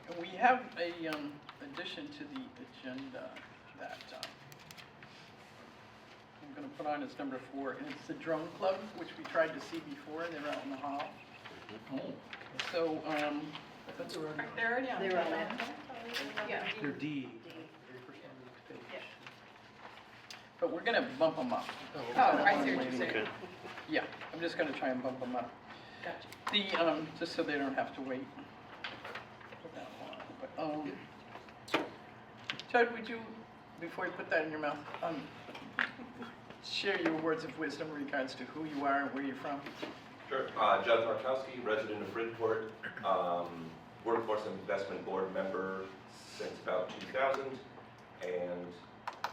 And we have a addition to the agenda that I'm going to put on as number 4, and it's the drone club, which we tried to see before. They're out in the hall. Oh. So, That's around. They're already on. They're on there. it. Yeah. They're D. Very first one on the next page. Yeah. but we're going to bump them up. Oh, I see what you're saying. Okay. Yeah, I'm just going to try and bump them up. Gotcha. The just so they don't have to wait for that long. But Judd, would you, before you put that in your mouth, share your words of wisdom in regards to who you are and where you're from? Sure. Judd Markowski, resident of Bridgeport, Workforce Investment Board member since about 2000, and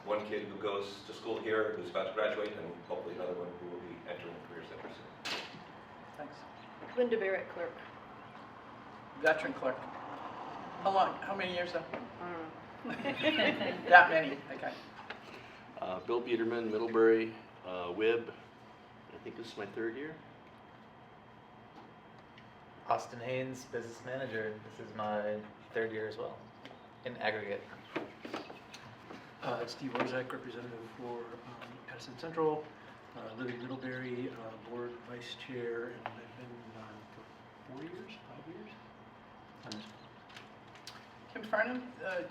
one kid who goes to school here who's about to graduate, and hopefully another one who will be entering the Career Center soon. Thanks. Linda Barrett, clerk. Veteran clerk. How many years though? I don't know. That many, okay. Bill Biederman, Middlebury, WIB. I think this is my 3rd year. Austin Haynes, business manager. This is my 3rd year as well, in aggregate. Steve Orzak, representative for Addison Central, living Middlebury, board vice chair, and I've been for 4 years, 5 years. Kim Farnham,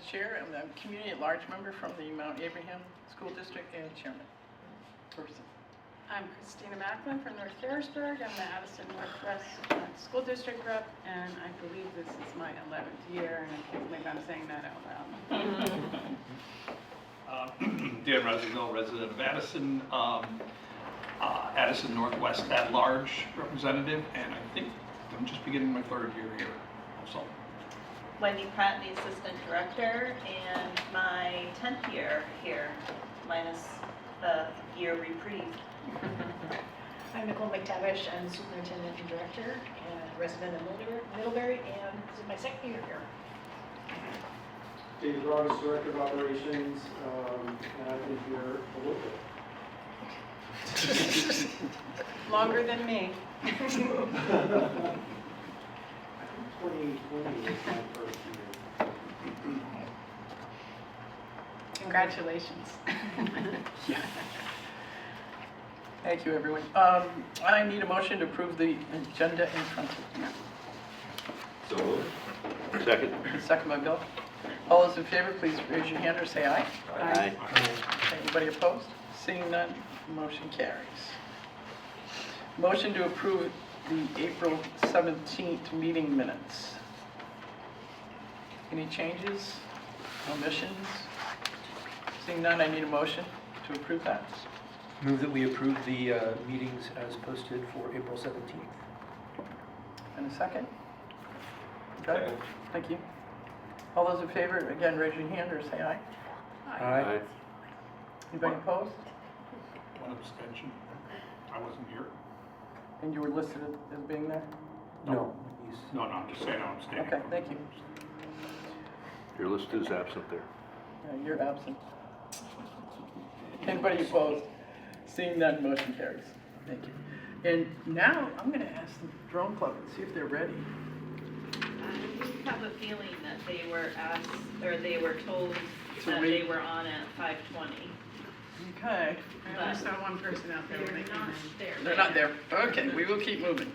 chair, and I'm community at large member from the Mount Abraham School District and chairman. Person. I'm Christina Macklin from North Harrisburg. I'm the Addison Northwest School District rep, and I believe this is my 11th year, and I can't believe I'm saying that out loud. Dan Resignol, resident of Addison, Addison Northwest at large representative, and I think I'm just beginning my 3rd year here also. Wendy Pratt, the assistant director, and my 10th year here, minus the year reprieve. I'm Nicole McTavish. I'm superintendent and director and resident of Middlebury, and this is my 2nd year here. David Rogers, Director of Operations, and I've been here a little bit. Longer than me. I think 2020 was my first year. Congratulations. Thank you, everyone. I need a motion to approve the agenda in front of me. So moved. Second. Second by Bill. All those in favor, please raise your hand or say aye. Aye. Anybody opposed? Seeing none, motion carries. Motion to approve the April 17th meeting minutes. Any changes, omissions? Seeing none, I need a motion to approve that. Move that we approve the meetings as posted for April 17th. And a second? Good. Second. Thank you. All those in favor, again, raise your hand or say aye. Aye. Anybody opposed? One abstention. I wasn't here. And you were listed as being there? No. No, I'm just saying I'm abstaining. Okay, thank you. Your list is absent there. You're absent. Anybody opposed? Seeing none, motion carries. Thank you. And now I'm going to ask the drone club and see if they're ready. I have a feeling that they were asked, or they were told To that wait. they were on at 5:20. Okay. I only saw one person out there when they came in. there. They're not there. Okay, we will keep moving.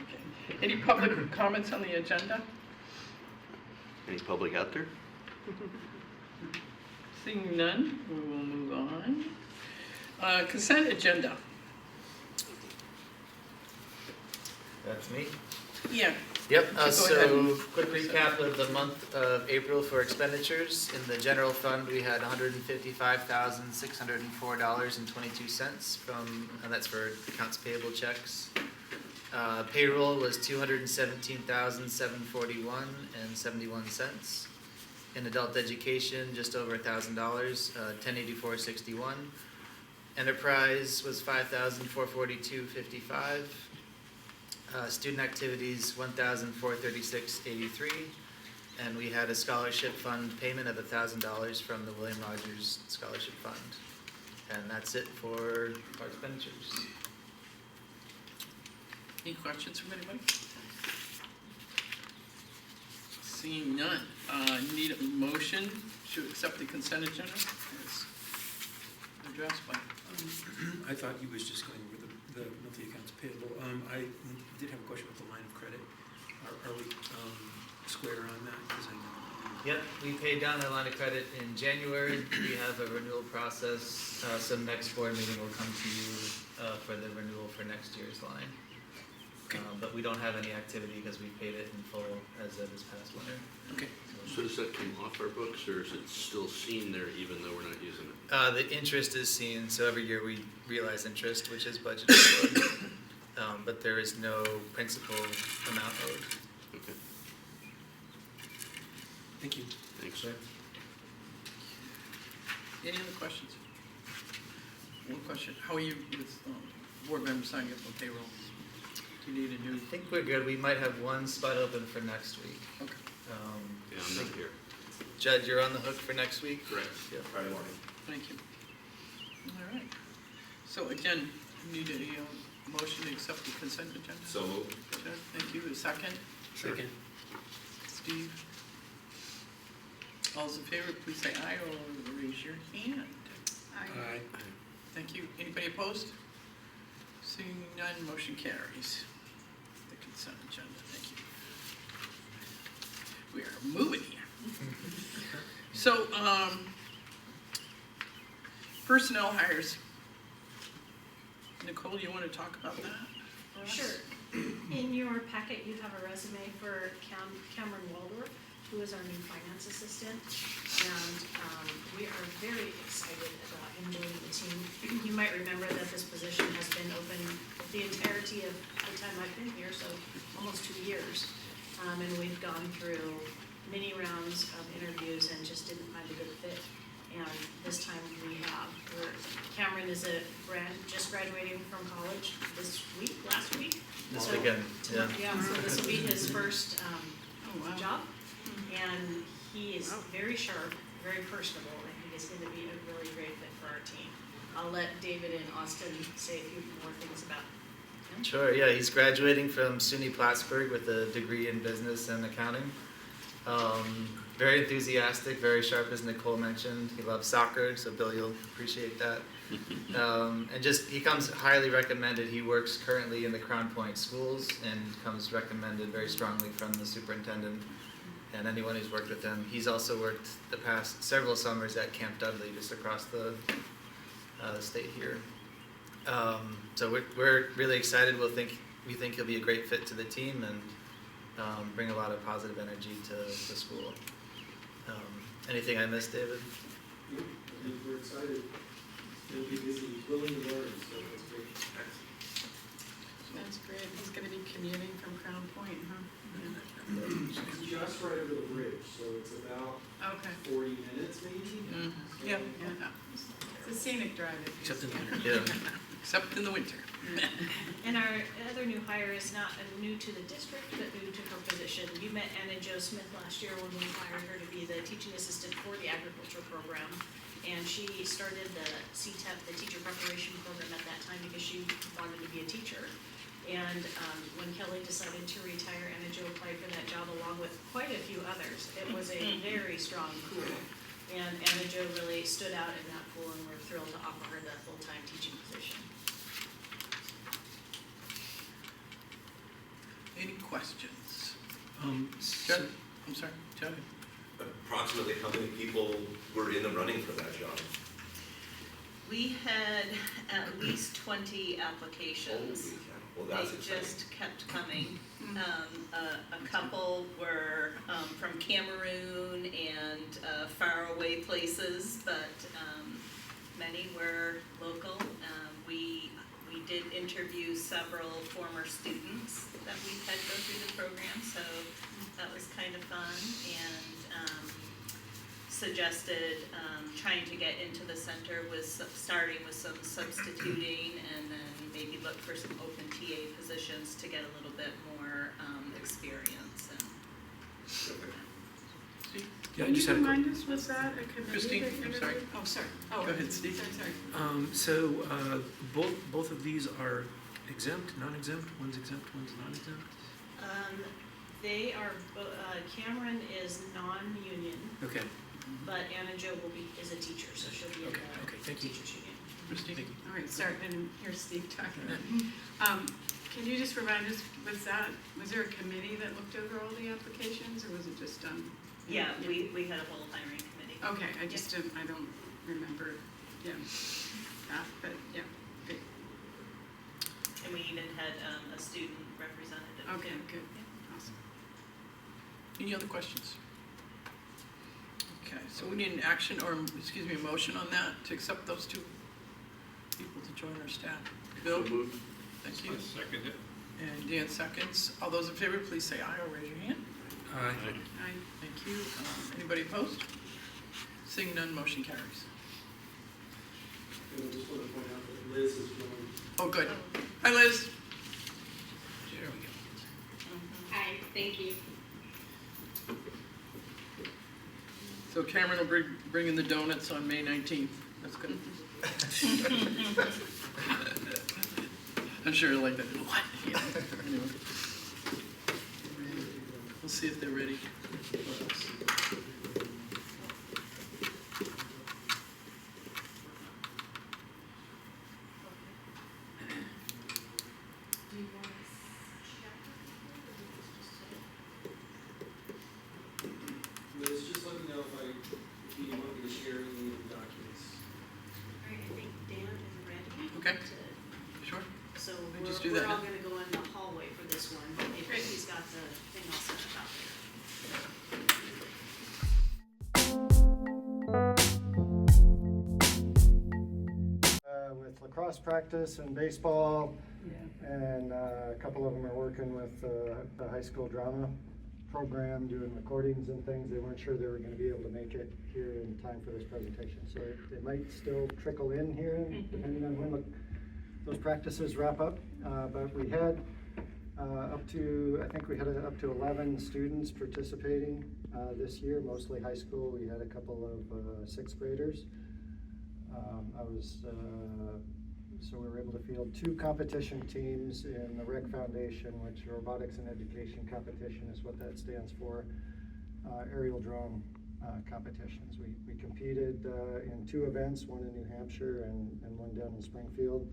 Okay. Any public comments on the agenda? Any public out there? Seeing none, we will move on. Consent agenda. That's me. Yeah. Yep, Go ahead. so quick recap of the month of April for expenditures. In the general fund, we had $155,604.22 from, and that's for accounts payable checks. Payroll was $217,741.71. In adult education, just over $1,000, $1084.61. Enterprise was $5,442.55. Student activities, $1,436.83, and we had a scholarship fund payment of $1,000 from the William Rogers Scholarship Fund. And that's it for our expenditures. Any questions from anybody? Seeing none, need a motion to accept the consent agenda as addressed by. I thought he was just going with the monthly accounts payable. I did have a question about the line of credit. Are we square on that? 'Cause I know. Yep, we paid down our line of credit in January. We have a renewal process, so next board meeting will come to you for the renewal for next year's line. Okay. But we don't have any activity because we paid it in full as of this past winter. Okay. So does that come off our books, or is it still seen there even though we're not using it? The interest is seen, so every year we realize interest, which is budgeted for. But there is no principal amount owed. Okay, Thank you. thanks. Any other questions? One question, how are you with board members signing up on payroll? Do you need a new? I think we're good. We might have one spot open for next week. Okay. Yeah, I'm not here. Judd, you're on the hook for next week? Correct. Yeah. Friday morning. Thank you. All right. So again, need a motion to accept the consent agenda? So moved. Judd, thank you. A second? Second. Steve? All those in favor, please say aye or raise your hand. Aye. Thank you. Anybody opposed? Seeing none, motion carries. The consent agenda, thank you. We are moving here. So, personnel hires. Nicole, you want to talk about that? Sure. In your packet, you have a resume for Cameron Waldorf, who is our new finance assistant. And we are very excited about him joining the team. You might remember that this position has been open the entirety of the time I've been here, so almost 2 years. And we've gone through many rounds of interviews and just didn't find a good fit. And this time we have. Cameron is just graduating from college last week. This So- weekend, yeah. Yeah, so this will be his first wow. job. And he is very sharp, very personable, and he is going to be a really great fit for our team. I'll let David and Austin say a few more things about him. Sure, yeah, he's graduating from SUNY Plattsburgh with a degree in business and accounting. Very enthusiastic, very sharp, as Nicole mentioned. He loves soccer, so Bill, you'll appreciate that. And just, he comes highly recommended. He works currently in the Crown Point schools and comes recommended very strongly from the superintendent and anyone who's worked with him. He's also worked the past several summers at Camp Dudley, just across the state here. So we're really excited. We think he'll be a great fit to the team and bring a lot of positive energy to the school. Anything I missed, David? I think we're excited. He'll be busy, he's willing to learn, so that's great. That's great. He's going to be commuting from Crown Point, huh? It's just right over the bridge, so it's about Okay. 40 minutes maybe. Yeah, Yeah. It's a scenic drive. Except in the winter. Yeah. except in the winter. And our other new hire is not new to the district, but new to her position. You met Anna Jo Smith last year when we hired her to be the teaching assistant for the agriculture program. And she started the CTEP, the teacher preparation program at that time because she wanted to be a teacher. And when Kelly decided to retire, Anna Jo applied for that job along with quite a few others. It was a very strong pool. And Anna Jo really stood out in that pool, and we're thrilled to offer her the full-time teaching position. Any questions? So- Judd? I'm sorry, Judd? Approximately how many people were in the running for that job? We had at least 20 applications. Holy cow. Well, that's They exciting. just kept coming. A couple were from Cameroon and faraway places, but many were local. We did interview several former students that we've had go through the program, so that was kind of fun, and suggested trying to get into the center with starting with some substituting, and then maybe look for some open TA positions to get a little bit more experience. Steve? Yeah, I Can just you had a remind us, was that a committee? Christine, that I'm sorry. interviewed? Oh, sorry. Oh, Go ahead, Steve. Sorry. So both of these are exempt, non-exempt? One's exempt, one's non-exempt? They are, Cameron is non-union, Okay, but Anna Jo is a teacher, so she'll be in okay, the okay, thank you. teachers union. Christine? Thank you. All right, sorry, and here's Steve talking. Can you just remind us, was there a committee that looked over all the applications, or was it just done? Yeah, we had a whole hiring committee. Okay, I just didn't, I don't remember, that, but, yeah, good. And we even had a student representative. Okay, too. good, awesome. Any other questions? Okay, so we need an action, or, excuse me, a motion on that to accept those two people to join our staff. Bill? So moved. Thank you. I second it. And Dan seconds. All those in favor, please say aye or raise your hand. Aye. Aye. Thank you. Anybody opposed? Seeing none, motion carries. And I just want to point out that Liz is joined. Oh, good. Hi, Liz. There we go. Hi, thank you. So Cameron will bring in the donuts on May 19th. That's good. I'm sure you'll like that. What? Yeah. Anyway. We'll see if they're ready. What else? Do you want us Liz, just let me know if you want me to share any of the documents. All right, I think Dan is ready. Okay. to- Sure. So We just do we're that all now. gonna go in the hallway for this one, if Great. he's got the thing all set up out there. With lacrosse practice and baseball, and a couple of them are working with the high school drama program, doing recordings and things. They weren't sure they were gonna be able to make it here in time for this presentation, so it might still trickle in here, depending on when those practices wrap up. But we had up to 11 students participating this year, mostly high school. We had a couple of sixth graders. So we were able to field 2 competition teams in the Rec Foundation, which Robotics and Education Competition is what that stands for, aerial drone competitions. We competed in 2 events, one in New Hampshire and one down in Springfield,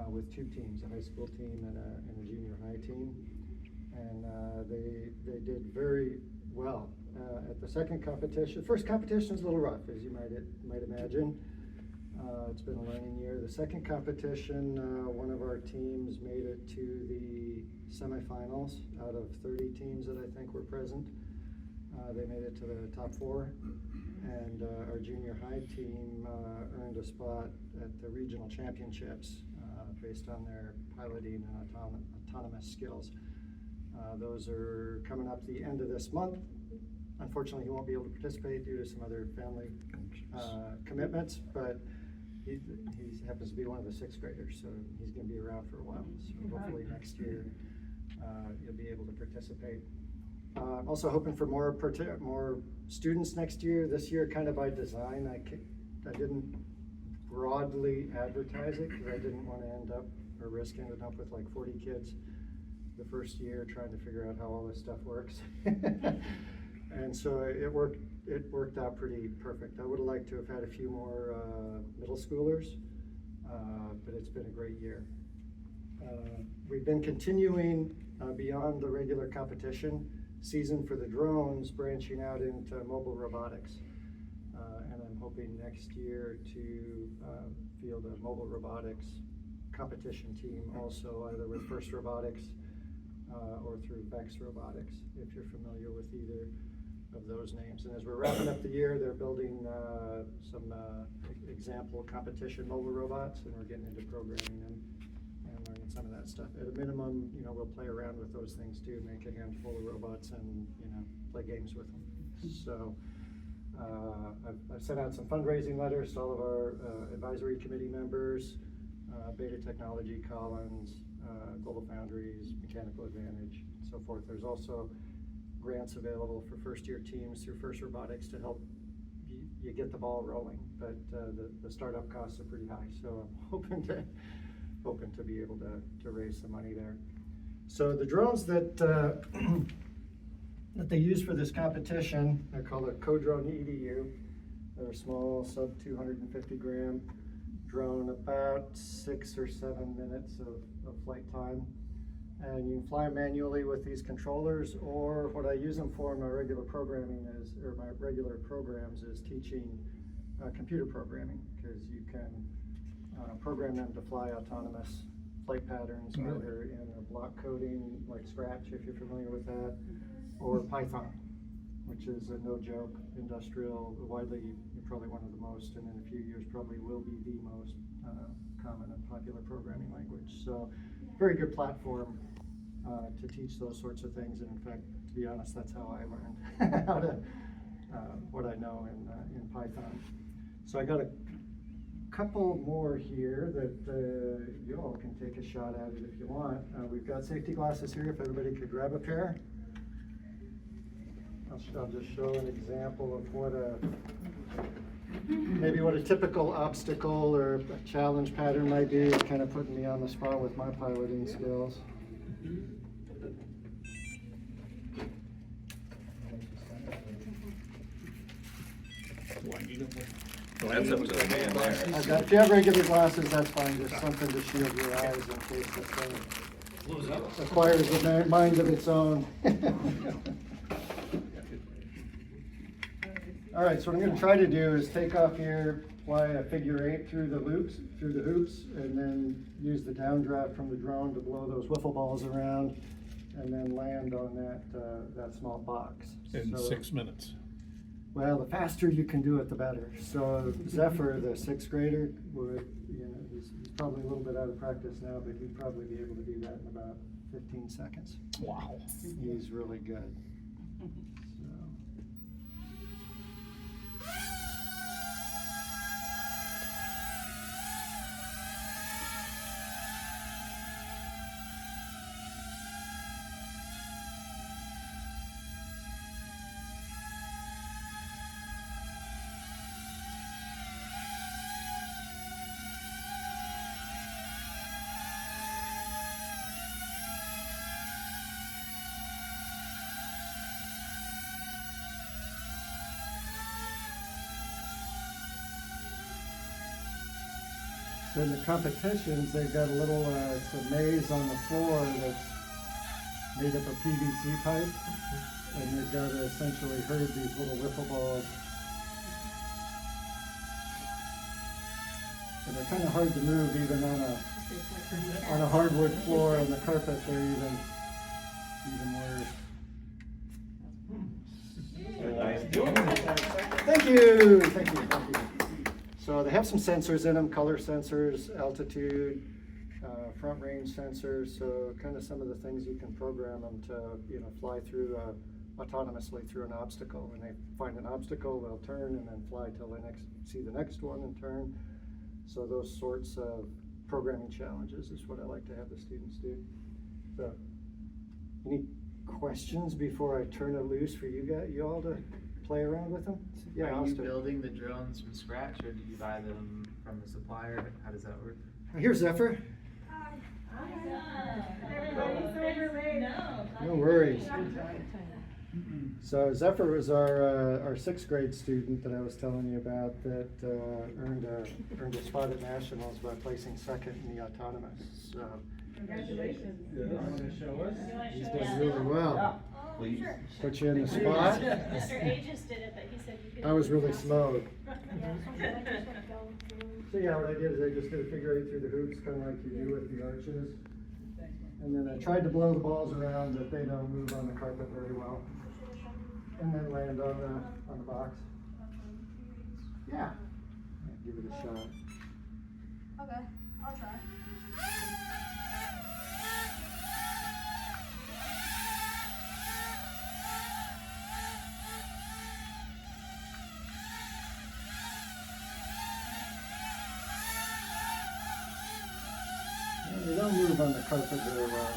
with 2 teams, a high school team and a junior high team. And they did very well. At the second competition, first competition was a little rough, as you might imagine. It's been a learning year. The second competition, one of our teams made it to the semifinals out of 30 teams that I think were present. They made it to the top 4, and our junior high team earned a spot at the regional championships based on their piloting and autonomous skills. Those are coming up the end of this month. Unfortunately, he won't be able to participate due to some other family commitments, but he happens to be one of the sixth graders, so he's going to be around for a while. So hopefully next year you'll be able to participate. Also hoping for more students next year. This year, kind of by design, I didn't broadly advertise it because I didn't want to end up or risk ending up with like 40 kids the first year trying to figure out how all this stuff works. And so it worked out pretty perfect. I would have liked to have had a few more middle schoolers, but it's been a great year. We've been continuing beyond the regular competition season for the drones, branching out into mobile robotics. And I'm hoping next year to field a mobile robotics competition team also, either with First Robotics or through Vex Robotics, if you're familiar with either of those names. And as we're wrapping up the year, they're building some example competition mobile robots, and we're getting into programming them and learning some of that stuff. At a minimum, we'll play around with those things too, make a handful of robots and, play games with them. So I've sent out some fundraising letters to all of our advisory committee members, Beta Technology, Collins, Global Foundries, Mechanical Advantage, and so forth. There's also grants available for first-year teams through First Robotics to help you get the ball rolling, but the startup costs are pretty high, so I'm hoping to be able to raise some money there. So the drones that that they use for this competition. They're called a co-drone EDU. They're a small, sub 250 gram drone, about 6 or 7 minutes of flight time. And you can fly manually with these controllers, or what I use them for in my regular programming is, or my regular programs is teaching computer programming, because you can program them to fly autonomous flight patterns, either in a block coding like Scratch, if you're familiar with that, or Python, which is a no joke industrial, widely, probably one of the most, and in a few years probably will be the most common and popular programming language. So very good platform to teach those sorts of things. And in fact, to be honest, that's how I learned how to what I know in Python. So I got a couple more here that you all can take a shot at it if you want. We've got safety glasses here, if everybody could grab a pair. I'll just show an example of what maybe what a typical obstacle or a challenge pattern might be. It's kind of putting me on the spot with my piloting skills. That's up to the man there. If you have regular glasses, that's fine. Just something to shield your eyes in case the thing acquires a mind of its own. All right, so what I'm going to try to do is take off here, fly a figure 8 through the hoops, and then use the downdraft from the drone to blow those wiffle balls around, and then land on that small box. In 6 minutes. Well, the faster you can do it, the better. So Zephyr, the 6th grader, he's probably a little bit out of practice now, but he'd probably be able to do that in about 15 seconds. Wow. He's really good. So in the competitions, they've got a little it's a maze on the floor that's made up of PVC pipe, and they've got to essentially herd these little wiffle balls. And they're kind of hard to move even on a hardwood floor. On the carpet, they're even worse. Thank you. So they have some sensors in them, color sensors, altitude, front range sensors, so kind of some of the things you can program them to, fly through autonomously through an obstacle. When they find an obstacle, they'll turn and then fly till they see the next one and turn. So those sorts of programming challenges is what I like to have the students do. So, any questions before I turn it loose for you all to play around with them? Yeah, Are you building the drones from scratch, or do you buy them from the supplier? How does that work? Here's Zephyr. No worries. So Zephyr was our 6th grade student that I was telling you about that earned a spot at nationals by placing 2nd in the autonomous. So Congratulations. he's doing really well. Please. Put you in the spot. Mr. Aegis did it, but he said you could. I was really slow. So yeah, what I did is I just did a figure 8 through the hoops, kind of like you do with the arches. And then I tried to blow the balls around, but they don't move on the carpet very well. And then land on the box. Yeah. Give it a shot. Okay, I'll try. They don't move on the carpet very well.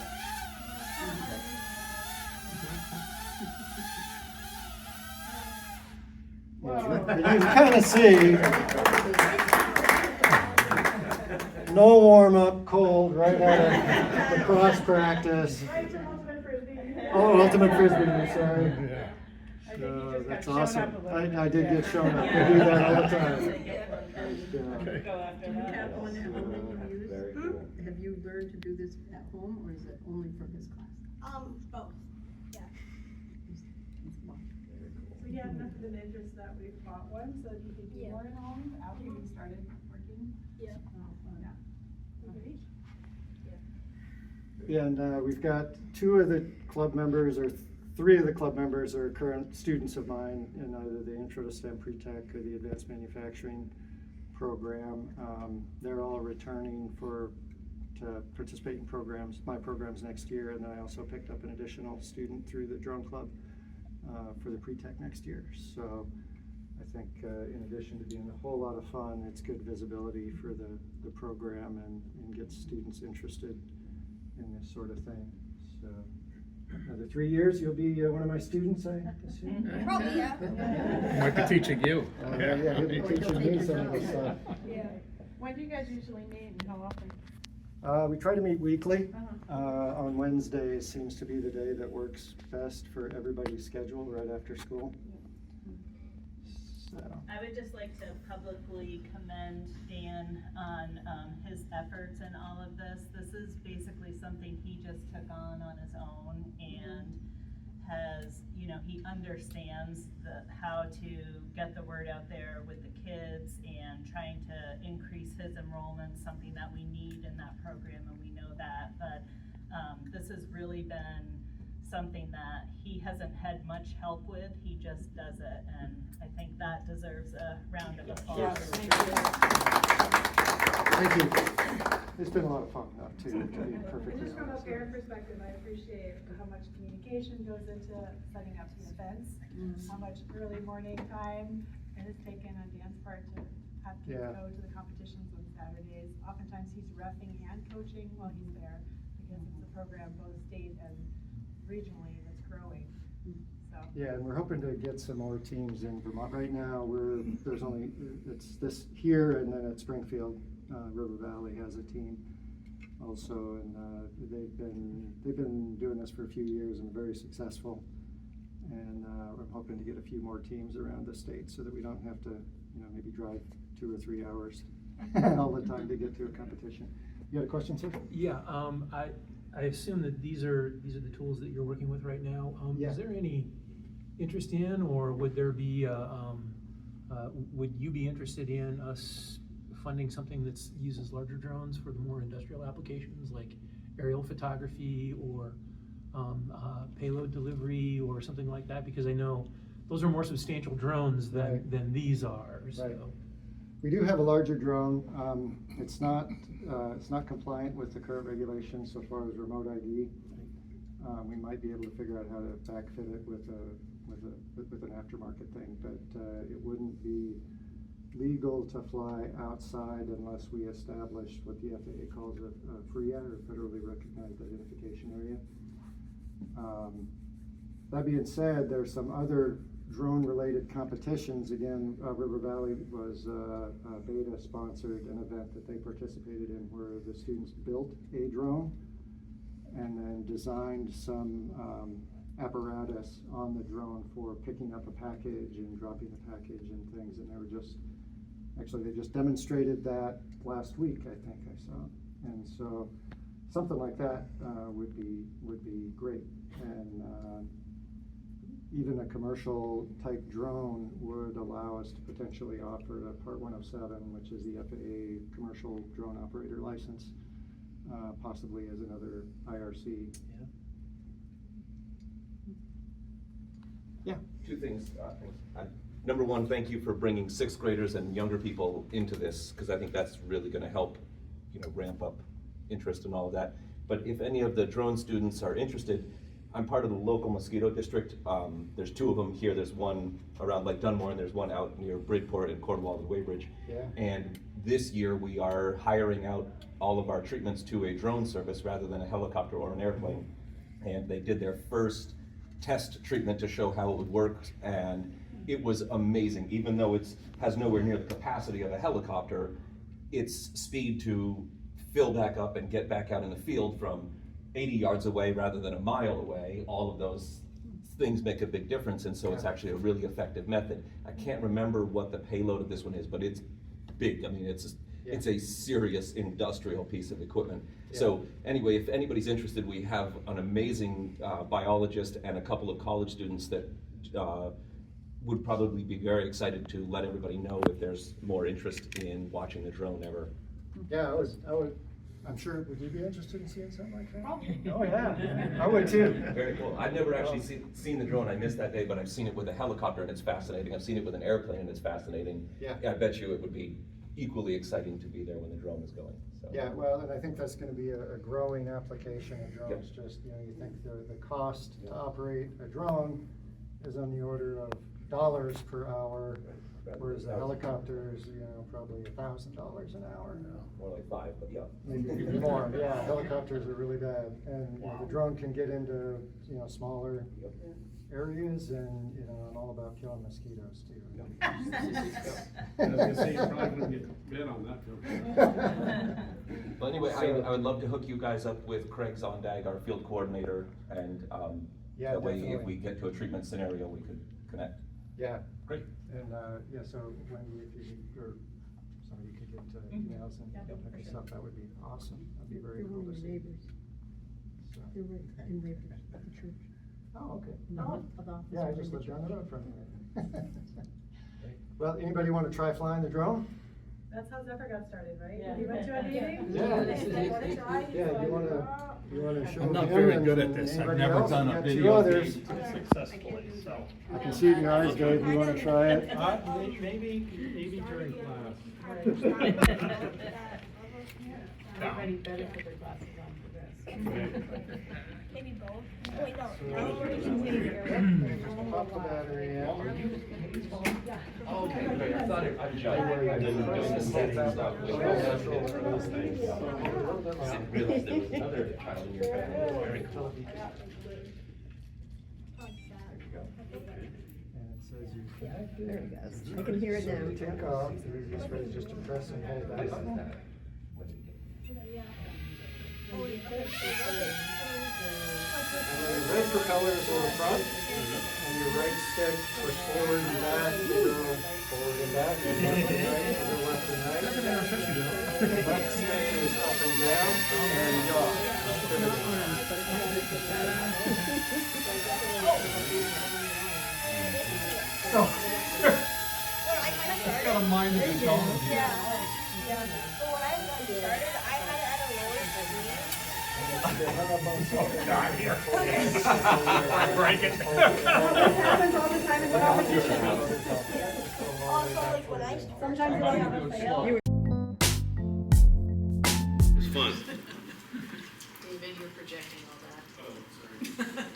Yeah, you can kind of see. No warm up, cold, right out of the cross practice. Oh, ultimate frisbee, I'm sorry. I think you just got That's shown up awesome. a little bit. I did Yeah. get shown up. I do that all the time. Go after Do you that. have one at home that you use? Very cool. Have you learned to do this at home, or is it only for this class? Both. Yeah. So you have enough of an interest that we bought one, so you can do Yeah. more at home after you started working? Yeah. Okay. Yeah, and we've got two of the club members, or three of the club members are current students of mine in either the Intro to STEM Pre-Tech or the Advanced Manufacturing program. They're all returning to participate in my programs next year, and then I also picked up an additional student through the drone club for the Pre-Tech next year. So I think in addition to being a whole lot of fun, it's good visibility for the program and gets students interested in this sort of thing. So another 3 years, you'll be one of my students, I assume? Probably, yeah. Might be teaching you. Yeah, he'll be teaching me some of this stuff. Yeah. When do you guys usually meet and how often? We try to meet weekly. Uh-huh. On Wednesdays seems to be the day that works best for everybody's schedule right after school. So. I would just like to publicly commend Dan on his efforts in all of this. This is basically something he just took on his own, and has, he understands how to get the word out there with the kids, and trying to increase his enrollment, something that we need in that program, and we know that. But this has really been something that he hasn't had much help with. He just does it, and I think that deserves a round of applause. Thank you. It's been a lot of fun, too, to be perfectly Just from a honest. parent perspective, I appreciate how much communication goes into setting up the events, how much early morning time it has taken on Dan's part to have kids Yeah. go to the competitions on Saturdays. Oftentimes he's reffing and coaching while he's there, because it's a program both state and regionally that's growing, so. Yeah, and we're hoping to get some more teams in Vermont. Right now, it's this here, and then at Springfield, River Valley has a team also, and they've been doing this for a few years and very successful. And I'm hoping to get a few more teams around the state so that we don't have to, maybe drive 2 or 3 hours all the time to get to a competition. You got a question, sir? Yeah, I assume that these are the tools that you're working with right now. Yeah. Is there any interest in, or would there be, would you be interested in us funding something that uses larger drones for the more industrial applications, like aerial photography or payload delivery or something like that? Because I know those are more substantial drones than these are. So. Right. We do have a larger drone. It's not compliant with the current regulations so far as remote ID. We might be able to figure out how to backfit it with an aftermarket thing, but it wouldn't be legal to fly outside unless we establish what the FAA calls a FRIA, or Federally Recognized Identification Area. That being said, there's some other drone-related competitions. Again, River Valley was beta-sponsored an event that they participated in where the students built a drone and then designed some apparatus on the drone for picking up a package and dropping the package and things. And they just demonstrated that last week, I think I saw. And so something like that would be great. And even a commercial type drone would allow us to potentially offer a Part 107, which is the FAA commercial drone operator license, possibly as another IRC. Yeah. Two things. Number one, thank you for bringing 6th graders and younger people into this, because I think that's really going to help, ramp up interest and all of that. But if any of the drone students are interested, I'm part of the local mosquito district. There's 2 of them here. There's one around Lake Dunmore, and there's one out near Bridport and Cornwall and Weybridge. Yeah. And this year we are hiring out all of our treatments to a drone service rather than a helicopter or an airplane. And they did their first test treatment to show how it would work, and it was amazing. Even though it has nowhere near the capacity of a helicopter, its speed to fill back up and get back out in the field from 80 yards away rather than a mile away, all of those things make a big difference, and so it's actually a really effective method. I can't remember what the payload of this one is, but it's big. I mean, it's a serious industrial piece of equipment. So anyway, if anybody's interested, we have an amazing biologist and a couple of college students that would probably be very excited to let everybody know if there's more interest in watching the drone ever. Yeah, I'm sure, would you be interested in seeing something like that? Oh, yeah, I would too. Very cool. I've never actually seen the drone. I missed that day, but I've seen it with a helicopter and it's fascinating. I've seen it with an airplane and it's fascinating. Yeah. I bet you it would be equally exciting to be there when the drone is going. So. Yeah, well, and I think that's gonna be a growing application of drones. Just, you think the cost to operate a drone is on the order of dollars per hour, whereas the helicopter is, probably $1,000 an hour. More like 5, but yeah. Maybe even more, yeah, helicopters are really bad. And the drone can get into, smaller areas, and, I'm all about killing mosquitoes too. I was gonna say, you probably wouldn't get bit on that drone. Well, anyway, I would love to hook you guys up with Craig Zondag, our field coordinator, and Yeah, that way if definitely. we get to a treatment scenario, we could connect. Yeah. Great. And, so Wendy, if you could, or somebody could get emails and look us up, that would be awesome. That'd be very cool to see. So. They're right in Rivers at the church. Oh, okay. Of the office Yeah, I within just the lived down church. the road from there. Well, anybody want to try flying the drone? That's how Zephyr got started, right? Yeah. He went to a meeting? Yeah. They said, "Wanna try?" He's Yeah, like, you wanna show I'm not him very and good at this. I've anybody never else? done We a got two video others. feed successfully, so. I can see it in your eyes, Dave, you wanna try it? Maybe during class. Everybody better put their glasses on for this. Maybe both. Oh, wait, no. Just pop the battery in. Oh, okay, great. I thought I've been doing the setting stuff. I didn't realize there was another child in your family. Very cool. And it says you connected. There it goes. I can hear it So now. you take off, the easiest way is just to press and hold that button. And then your red propeller is in the front, and your right stick push forward and back, you go forward and back, and left and right, you go left and right. Left stick is up and down, and yaw. It's got a mind of its own. Yeah. So when I started, I had it at a lower speed. Oh, God, here. I break it. This happens all the time in competition. Also, like when I, Sometimes you don't have a fail. It's fun. David, you're projecting all that.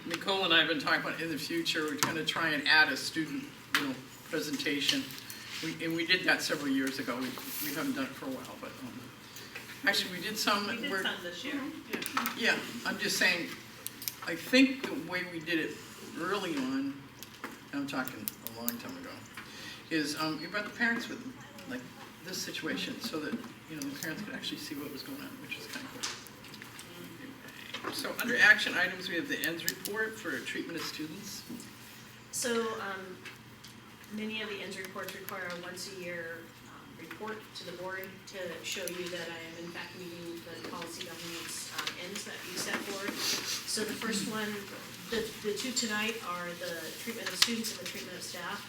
Nicole and I have been talking about in the future, we're gonna try and add a student, presentation. And we did that several years ago. We haven't done it for a while, but, actually, we did some. We did some this year. Yeah, I'm just saying, I think the way we did it early on, I'm talking a long time ago, is you brought the parents with them, like this situation, so that, the parents could actually see what was going on, which is kind of cool. So under action items, we have the ends report for treatment of students. So, many of the ends reports require a once-a-year report to the board to show you that I am in fact meeting the policy governance ends that you set forward. So the first one, the two tonight are the treatment of students and the treatment of staff.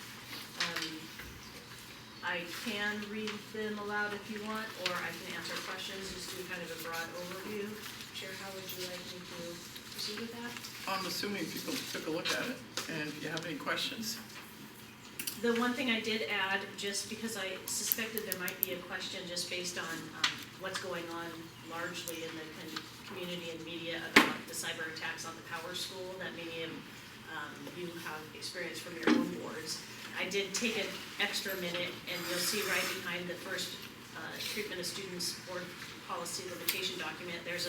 I can read them aloud if you want, or I can answer questions, just do kind of a broad overview. Chair, how would you like me to proceed with that? I'm assuming people took a look at it, and if you have any questions. The one thing I did add, just because I suspected there might be a question just based on what's going on largely in the community and media about the cyber attacks on the Power School that many of you have experienced from your own boards. I did take an extra minute, and you'll see right behind the first treatment of students board policy limitation document, there's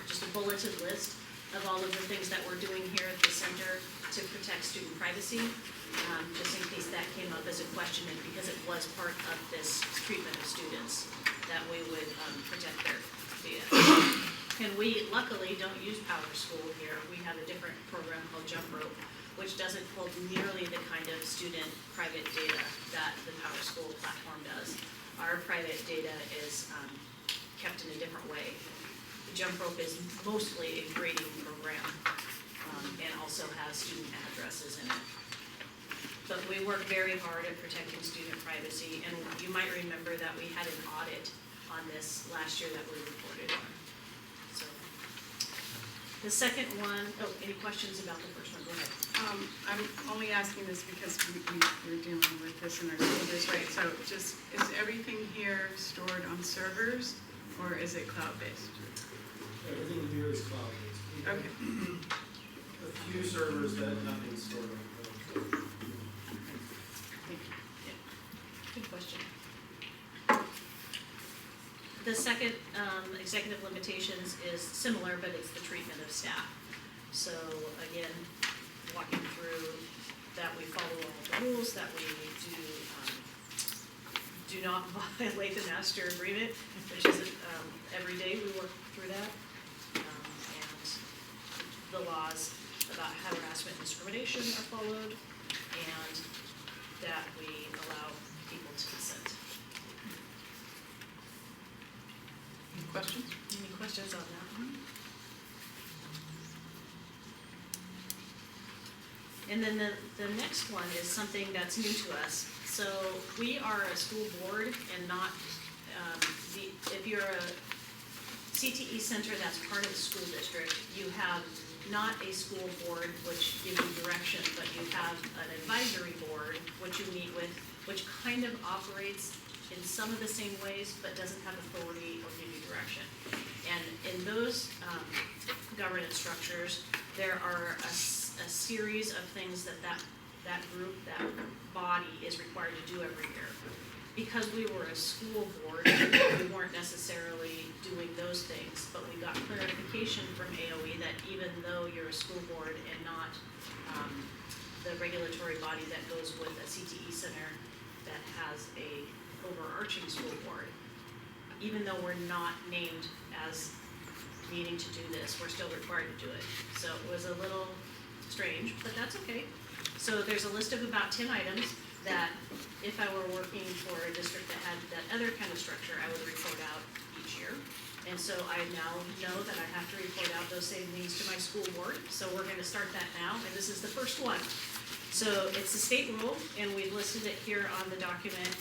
just a bulleted list of all of the things that we're doing here at the center to protect student privacy. Just in case that came up as a question, and because it was part of this treatment of students, that we would protect data. And we luckily don't use Power School here. We have a different program called Jump Rope, which doesn't hold nearly the kind of student private data that the Power School platform does. Our private data is kept in a different way. Jump Rope is mostly a grading program and also has student addresses in it. But we work very hard at protecting student privacy, and you might remember that we had an audit on this last year that we reported on. So the second one, oh, any questions about the first one? Go ahead. I'm only asking this because we're dealing with this in our school district. So just, is everything here stored on servers or is it cloud-based? Everything here is cloud-based. Okay. A few servers that nothing's stored on. Good question. The second executive limitations is similar, but it's the treatment of staff. So again, walking through that we follow all the rules, that we do not violate the master agreement, which is every day we work through that, and the laws about harassment and discrimination are followed, and that we allow people to consent. Any questions? Any questions on that one? And then the next one is something that's new to us. So we are a school board and not, if you're a CTE center that's part of the school district, you have not a school board which gives you direction, but you have an advisory board which you meet with, which kind of operates in some of the same ways, but doesn't have authority or give you direction. And in those governance structures, there are a series of things that group, that body is required to do every year. Because we were a school board, we weren't necessarily doing those things, but we got clarification from AOE that even though you're a school board and not the regulatory body that goes with a CTE center that has a overarching school board, even though we're not named as needing to do this, we're still required to do it. So it was a little strange, but that's okay. So there's a list of about 10 items that if I were working for a district that had that other kind of structure, I would report out each year. And so I now know that I have to report out those same things to my school board. So we're going to start that now, and this is the first one. So it's a state rule, and we've listed it here on the document.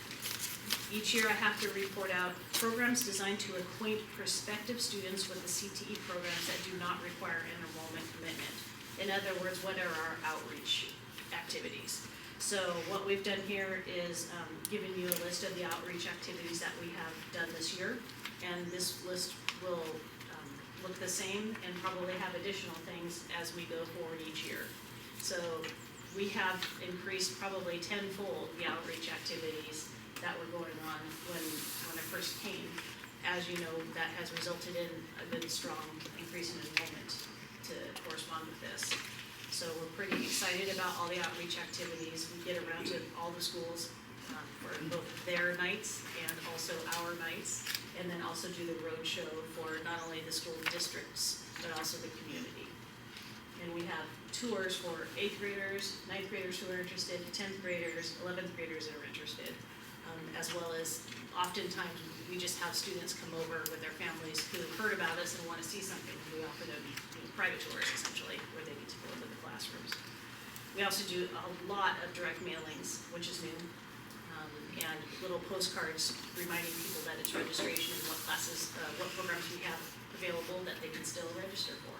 Each year I have to report out programs designed to acquaint prospective students with the CTE programs that do not require an enrollment commitment. In other words, what are our outreach activities? So what we've done here is given you a list of the outreach activities that we have done this year, and this list will look the same and probably have additional things as we go forward each year. So we have increased probably tenfold the outreach activities that were going on when I first came. As you know, that has resulted in a good strong increase in enrollment to correspond with this. So we're pretty excited about all the outreach activities. We get around to all the schools for both their nights and also our nights, and then also do the road show for not only the school districts, but also the community. And we have tours for 8th graders, 9th graders who are interested, 10th graders, 11th graders that are interested, as well as oftentimes we just have students come over with their families who heard about us and want to see something. We offer them private tours, essentially, where they get to go into the classrooms. We also do a lot of direct mailings, which is new, and little postcards reminding people that it's registration and what classes, what programs we have available that they can still register for.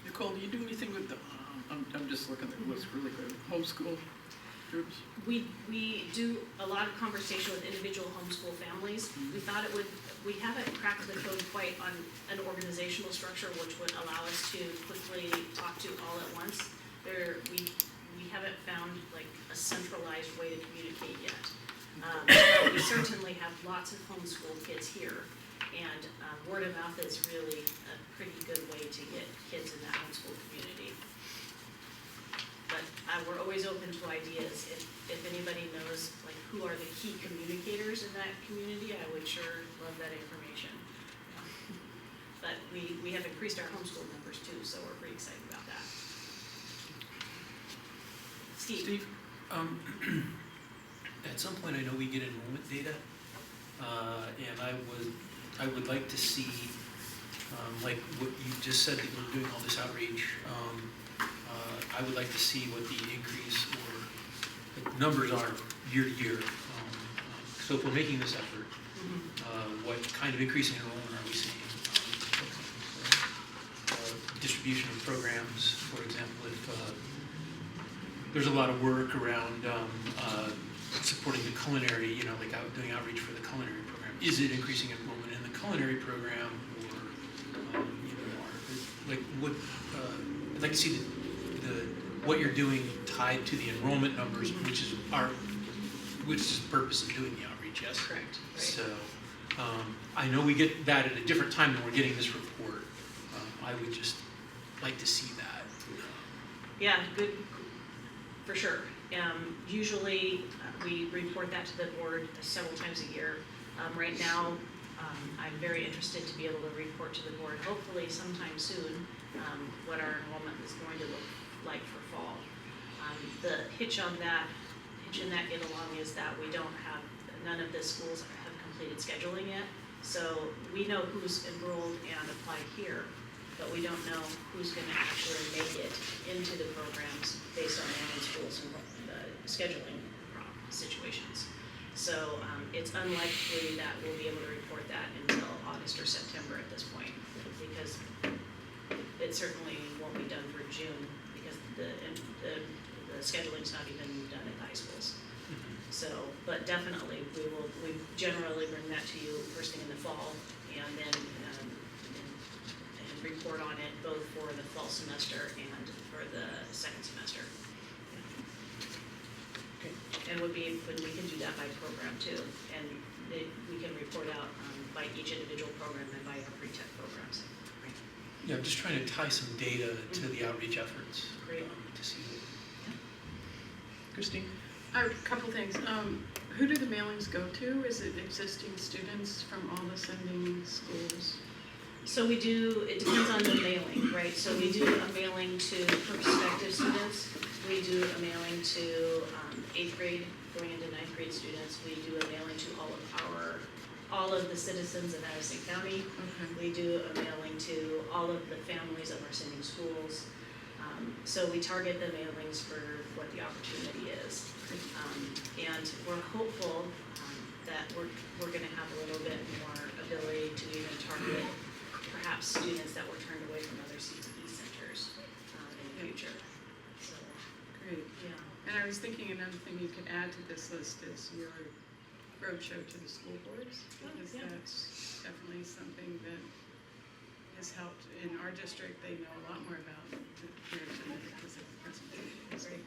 Nicole, do you do anything with the, I'm just looking at the list really quick, homeschool groups? We do a lot of conversation with individual homeschool families. We thought it would, we haven't cracked the code quite on an organizational structure which would allow us to quickly talk to all at once. We haven't found like a centralized way to communicate yet. But we certainly have lots of homeschool kids here, and word of mouth is really a pretty good way to get kids in that homeschool community. But we're always open to ideas. If anybody knows, like, who are the key communicators in that community, I would sure love that information. But we have increased our homeschool numbers too, so we're pretty excited about that. Steve? At some point, I know we get enrollment data, and I would like to see, like what you just said, that we're doing all this outreach. I would like to see what the increase or the numbers are year to year. So if we're making this effort, what kind of increase in enrollment are we seeing? Distribution of programs, for example, if there's a lot of work around supporting the culinary, like doing outreach for the culinary program. Is it increasing enrollment in the culinary program, or like what? I'd like to see the what you're doing tied to the enrollment numbers, which is the purpose of doing the outreach. Yes. Correct. Right. So I know we get that at a different time than we're getting this report. I would just like to see that. Yeah, good, for sure. Usually we report that to the board several times a year. Right now, I'm very interested to be able to report to the board, hopefully sometime soon, what our enrollment is going to look like for fall. The hitch in that get along is that none of the schools have completed scheduling yet. So we know who's enrolled and applied here, but we don't know who's going to actually make it into the programs based on their own schools and scheduling situations. So it's unlikely that we'll be able to report that until August or September at this point, because it certainly won't be done for June, because the scheduling's not even done at the high schools. So, but definitely we generally bring that to you first thing in the fall, and then and report on it both for the fall semester and for the second semester. Okay. And when we can do that by program too, and we can report out by each individual program and by our pre-tech programs. Yeah, I'm just trying to tie some data to the outreach efforts. Great. To see. Christine? I have a couple things. Who do the mailings go to? Is it existing students from all the sending schools? So it depends on the mailing, right? So we do a mailing to prospective students. We do a mailing to 8th grade going into 9th grade students. We do a mailing to all of the citizens of Addison County. Okay. We do a mailing to all of the families of our sending schools. So we target the mailings for what the opportunity is. And we're hopeful that we're going to have a little bit more ability to even target perhaps students that were turned away from other CTE centers in the future. So, Great. yeah. And I was thinking another thing you could add to this list is your roadshow to the school boards, because that's definitely something that has helped in our district. They know a lot more about the parents and because of the presentations. Great.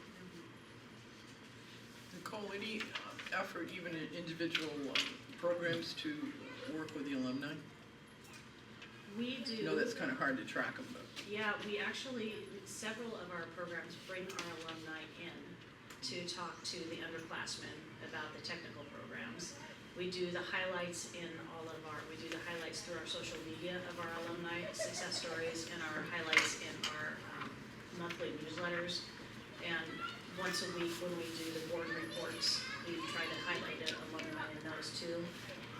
Nicole, any effort, even in individual programs, to work with the alumni? We do. I know that's kind of hard to track them, but. Yeah, several of our programs bring our alumni in to talk to the underclassmen about the technical programs. We do the highlights through our social media of our alumni success stories and our highlights in our monthly newsletters. And once a week when we do the board reports, we try to highlight an alumni in those too.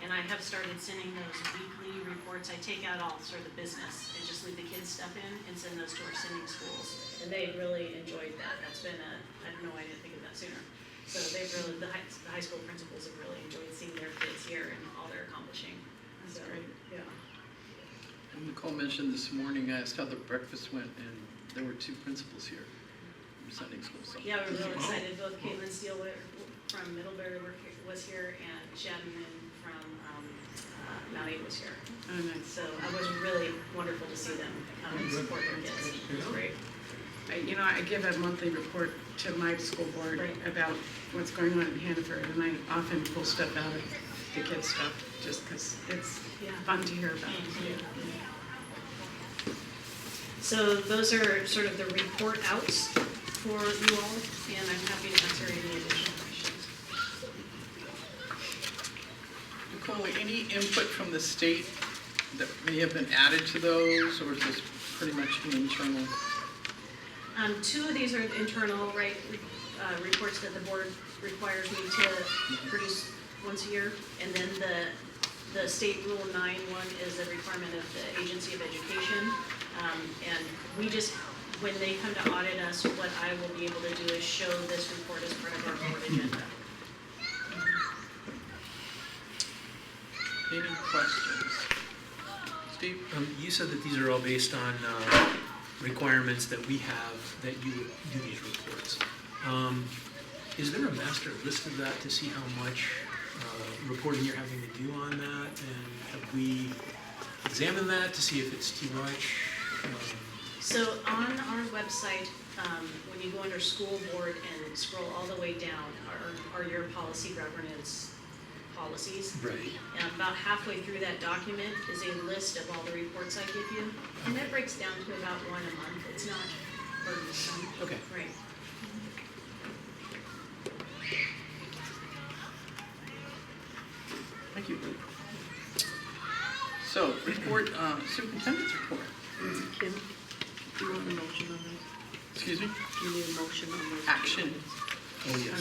And I have started sending those weekly reports. I take out all sort of the business and just leave the kids' stuff in and send those to our sending schools. And they really enjoyed that. That's been I don't know why I didn't think of that sooner. So the high school principals have really enjoyed seeing their kids here and all they're accomplishing. That's so, great. Yeah. And Nicole mentioned this morning, I asked how the breakfast went, and there were 2 principals here from Sunday school. So. Yeah, we're really excited. Both Caitlin Steele from Middlebury was here, and Shannon from Mount Ada was here. Oh, nice. So it was really wonderful to see them come and support their kids. It was great. I give a monthly report to my school board Right. about what's going on in Hannaford, and I often pull stuff out of the kids' stuff just because it's fun to hear about. So those are sort of the report outs. for you all, and I'm happy to answer any additional questions. Nicole, any input from the state that may have been added to those, or is this pretty much an internal? Two of these are internal, right, reports that the board requires me to produce once a year. And then the state rule 9.1 is a requirement of the Agency of Education. And we just, when they come to audit us, what I will be able to do is show this report as part of our board agenda. Any questions? Steve? You said that these are all based on requirements that we have that you would do these reports. Is there a master list of that to see how much reporting you're having to do on that? And have we examined that to see if it's too much? So on our website, when you go under school board and scroll all the way down are your policy governance policies. Right. And about halfway through that document is a list of all the reports I give you. And that breaks down to about one a month. It's not burdensome. Okay. Right. Thank you. So, report, superintendent's report. Kim, do you want a motion on that? Excuse me? Do you need a motion on those? Action. Oh, yes.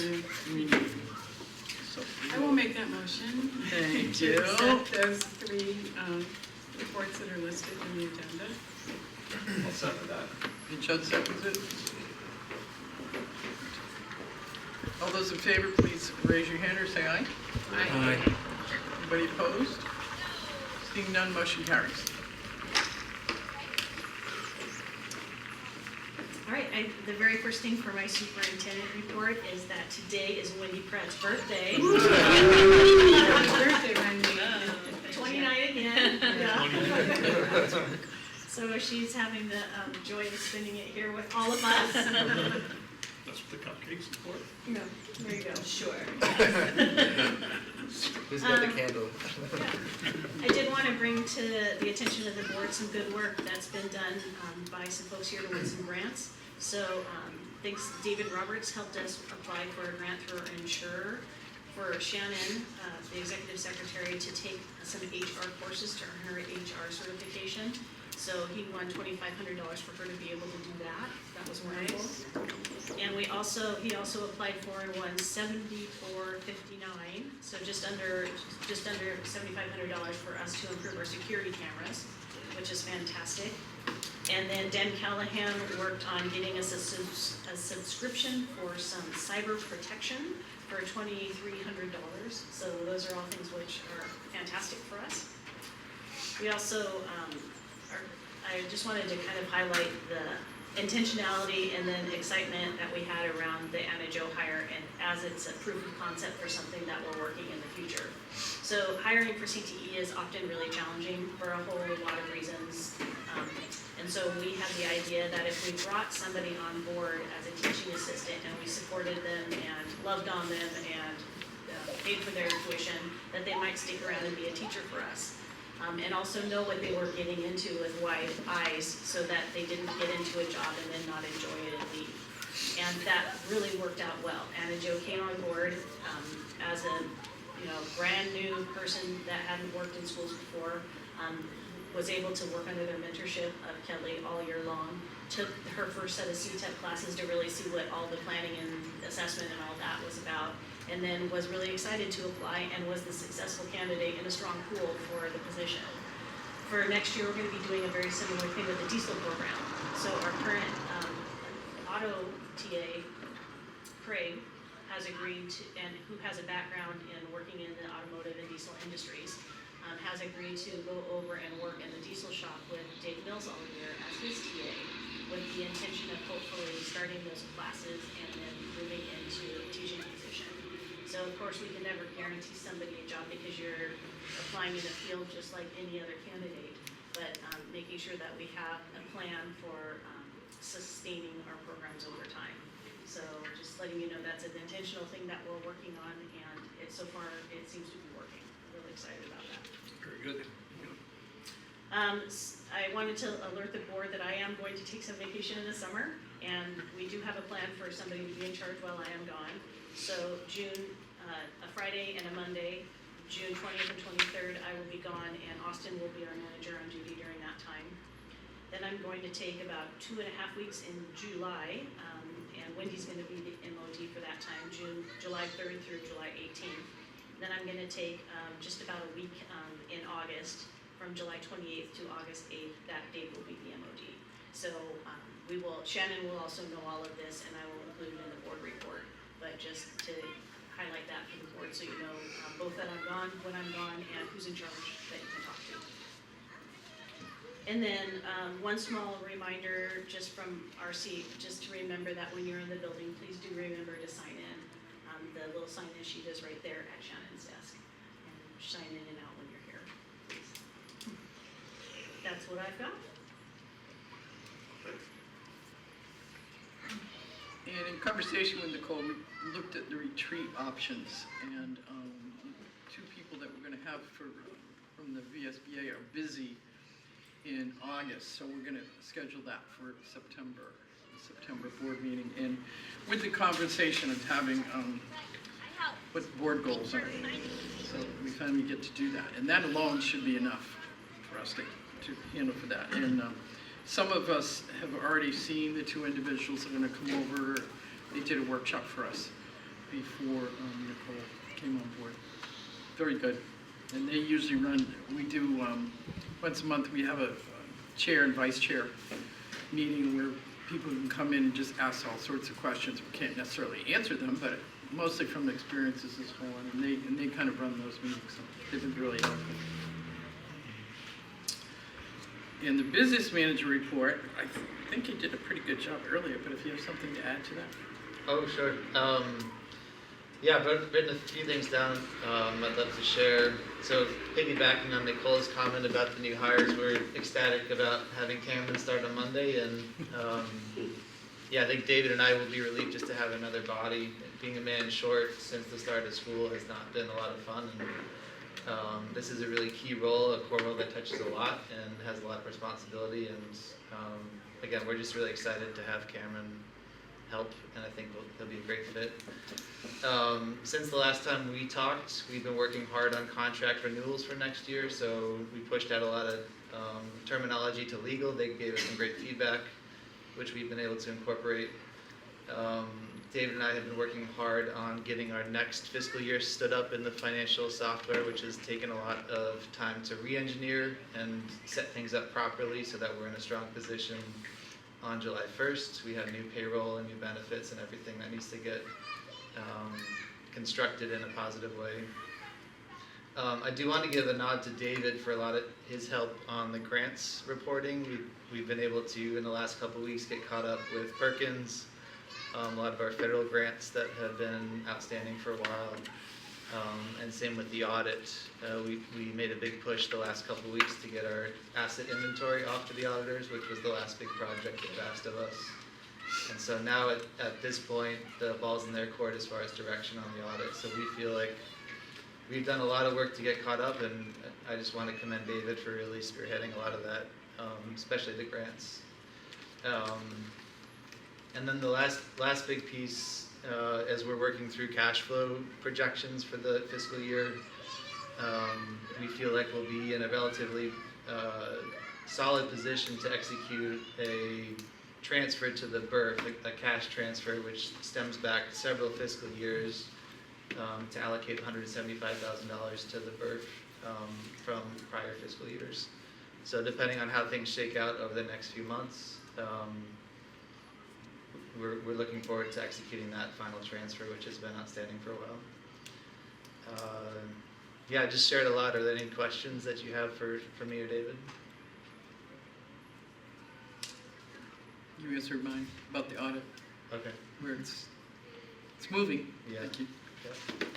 So, I will make that motion. Thank To you. accept those three reports that are listed in the agenda. I'll second that. And Judd seconds it. All those in favor, please raise your hand or say aye. Aye. Anybody opposed? Seeing none, motion carries. All right, the very first thing for my superintendent report is that today is Wendy Pratt's birthday. Happy birthday, Wendy. 29 again. Yeah. So she's having the joy of spending it here with all of us. That's what the cupcakes are for. No, there you go. Sure. Who's got the candle? I did want to bring to the attention of the board some good work that's been done by some folks here to win some grants. So thanks, David Roberts helped us apply for a grant through our insurer for Shannon, the executive secretary, to take some HR courses to earn her HR certification. So he won $2,500 for her to be able to do that. That was wonderful. And he also applied for and won $74.59. So just under $7,500 for us to improve our security cameras, which is fantastic. And then Dan Callahan worked on getting us a subscription for some cyber protection for $2,300. So those are all things which are fantastic for us. We also I just wanted to kind of highlight the intentionality and then excitement that we had around the Anna Jo hire, and as it's a proof of concept for something that we're working in the future. So hiring for CTE is often really challenging for a whole lot of reasons. And so we had the idea that if we brought somebody on board as a teaching assistant and we supported them and loved on them and paid for their tuition, that they might stick around and be a teacher for us. And also know what they were getting into with wide eyes so that they didn't get into a job and then not enjoy it and leave. And that really worked out well. Anna Jo came on board as a brand new person that hadn't worked in schools before, was able to work under their mentorship of Kelly all year long, took her first set of CTEP classes to really see what all the planning and assessment and all that was about, and then was really excited to apply and was the successful candidate in a strong pool for the position. For next year, we're going to be doing a very similar thing with the diesel program. So our current auto TA, Craig, has agreed to, and who has a background in working in the automotive and diesel industries, has agreed to go over and work in the diesel shop with Dave Mills all year as his TA, with the intention of hopefully starting those classes and then moving into a teaching position. So of course we can never guarantee somebody a job because you're applying in a field just like any other candidate, but making sure that we have a plan for sustaining our programs over time. So just letting you know that's an intentional thing that we're working on, and so far it seems to be working. I'm really excited about that. Very good. I wanted to alert the board that I am going to take some vacation in the summer, and we do have a plan for somebody to be in charge while I am gone. So June, a Friday and a Monday, June 20th and 23rd, I will be gone, and Austin will be our manager on duty during that time. Then I'm going to take about 2.5 weeks in July, and Wendy's gonna be the MOD for that time, July 3rd through July 18th. Then I'm gonna take just about a week in August, from July 28th to August 8th. That date will be the MOD. So Shannon will also know all of this, and I will include it in the board report. But just to highlight that for the board, so you know both that I'm gone, when I'm gone, and who's in charge that you can talk to. And then one small reminder just from RC, just to remember that when you're in the building, please do remember to sign in. The little sign-in sheet is right there at Shannon's desk. And sign in and out when you're here, please. That's what I've got. And in conversation with Nicole, we looked at the retreat options, and 2 people that we're gonna have from the VSBA are busy in August, so we're gonna schedule that for the September board meeting. And with the conversation of having what the board goals are, so we finally get to do that, and that alone should be enough for us to handle for that. And some of us have already seen the 2 individuals that are going to come over. They did a workshop for us before Nicole came on board. Very good. And they usually we do, once a month, we have a chair and vice chair meeting where people can come in and just ask all sorts of questions. We can't necessarily answer them, but mostly from the experiences as well. And they kind of run those meetings, so they've been really helpful. In the business manager report, I think you did a pretty good job earlier, but if you have something to add to that? Oh, sure. Yeah, I've written a few things down I'd love to share. So piggybacking on Nicole's comment about the new hires, we're ecstatic about having Cameron start on Monday, and yeah, I think David and I will be relieved just to have another body. Being a man short since the start of school has not been a lot of fun, and this is a really key role, a core role that touches a lot and has a lot of responsibility, and again, we're just really excited to have Cameron help, and I think he'll be a great fit. Since the last time we talked, we've been working hard on contract renewals for next year, so we pushed out a lot of terminology to legal. They gave us some great feedback, which we've been able to incorporate. David and I have been working hard on getting our next fiscal year stood up in the financial software, which has taken a lot of time to re-engineer and set things up properly so that we're in a strong position on July 1st. We have new payroll and new benefits and everything that needs to get constructed in a positive way. I do want to give a nod to David for a lot of his help on the grants reporting. We've been able to, in the last couple of weeks, get caught up with Perkins, a lot of our federal grants that have been outstanding for a while, and same with the audit. We made a big push the last couple of weeks to get our asset inventory off to the auditors, which was the last big project they've asked of us. And so now at this point, the ball's in their court as far as direction on the audit. So we feel like we've done a lot of work to get caught up, and I just want to commend David for really spearheading a lot of that, especially the grants. And then the last big piece, as we're working through cash flow projections for the fiscal year, we feel like we'll be in a relatively solid position to execute a transfer to the BRF, a cash transfer, which stems back several fiscal years, to allocate $175,000 to the BRF from prior fiscal years. So depending on how things shake out over the next few months, we're looking forward to executing that final transfer, which has been outstanding for a while. Yeah, I just shared a lot. Are there any questions that you have for me or David? You answered mine about the audit, Okay. where it's moving. Yeah. Thank you. Yeah.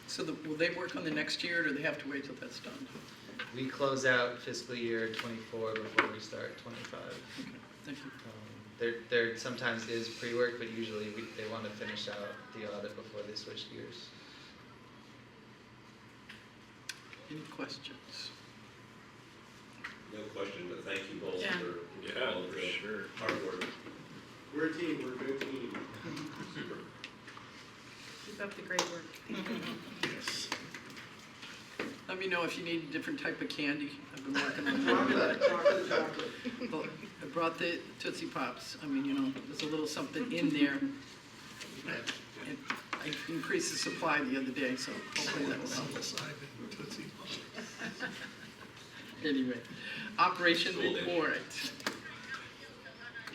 So will they work on the next year, or do they have to wait till that's done? We close out fiscal year 24 before we start 25. Okay, thank you. There sometimes is pre-work, but usually they want to finish out the audit before they switch gears. Any questions? No question, but thank you both Yeah. for all of the hard work. We're a team, we're a good team. Super. Keep up the great work. Let me know if you need a different type of candy. I've been working on Chocolate, that. chocolate. Well, I brought the Tootsie Pops. I mean, you know, there's a little something in there. And I increased the supply the other day, so hopefully that will help. Anyway, Operation Cool, Dave. Report.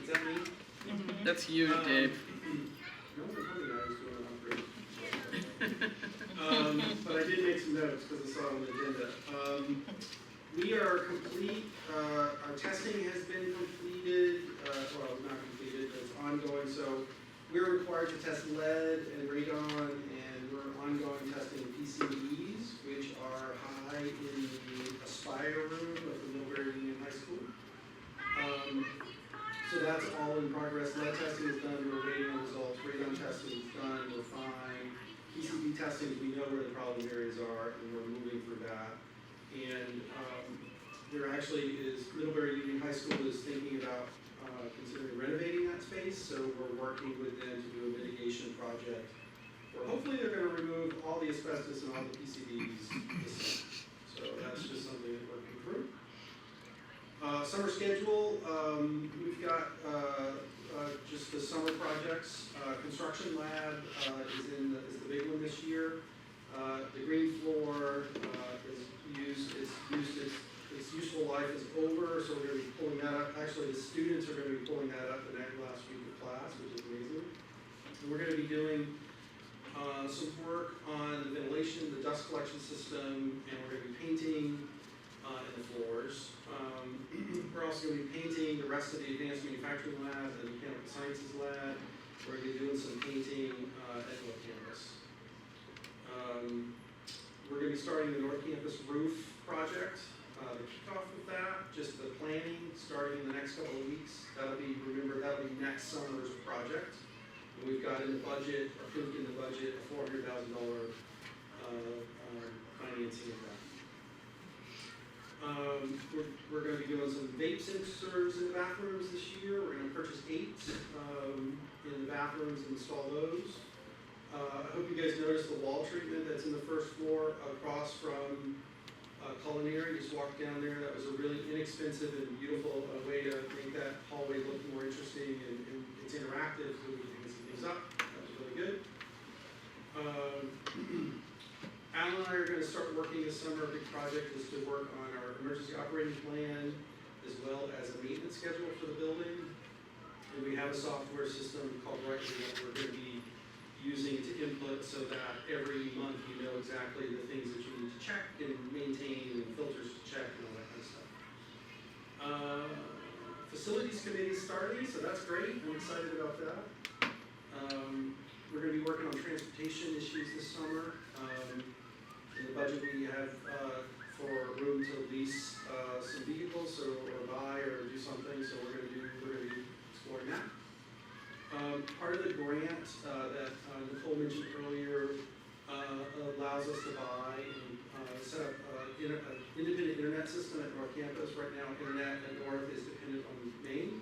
Is that me? That's you, Dave. No one told me I was doing an upgrade. But I did make some notes because I saw it on the agenda. We are complete, our testing has been completed, well, not completed, but it's ongoing, so we're required to test lead and radon, and we're ongoing testing PCBs, which are high in the Aspire room of the Middlebury Union High School. So that's all in progress. Lead testing is done, we're waiting on results. Radon testing is done, we're fine. PCB testing, we know where the problem areas are, and we're moving through that. And there actually is, Middlebury Union High School is thinking about considering renovating that space, so we're working with them to do a mitigation project where hopefully they're going to remove all the asbestos and all the PCBs this summer. So that's just something that we're working through. Summer schedule, we've got just the summer projects. Construction lab is the big one this year. The green floor its useful life is over, so we're going to be pulling that up. Actually, the students are going to be pulling that up the last week of class, which is amazing. And we're going to be doing some work on the ventilation, the dust collection system, and we're going to be painting in the floors. We're also going to be painting the rest of the advanced manufacturing lab, the mechanical sciences lab. We're going to be doing some painting at North Campus. We're going to be starting the North Campus roof project. The kickoff of that, just the planning, starting in the next couple of weeks. That'll be next summer's project. And we've got in the budget, approved in the budget, a $400,000 financing of that. We're going to be doing some vape sensors in the bathrooms this year. We're going to purchase 8 in the bathrooms and install those. I hope you guys noticed the wall treatment that's in the first floor across from culinary. Just walked down there. That was a really inexpensive and beautiful way to make that hallway look more interesting, and it's interactive, so we can see things up. That was really good. Alan and I are going to start working this summer. A big project is to work on our emergency operating plan as well as a maintenance schedule for the building. And we have a software system called Rightly that we're going to be using to input so that every month you know exactly the things that you need to check and maintain and filters to check and all that kind of stuff. Facilities committee is starting, so that's great. I'm excited about that. We're going to be working on transportation issues this summer. In the budget we have for room to lease some vehicles, or buy or do something. So we're going to be exploring that. Part of the grant that Nicole mentioned earlier allows us to buy and set up an independent internet system at North Campus. Right now, internet at North is dependent on Maine.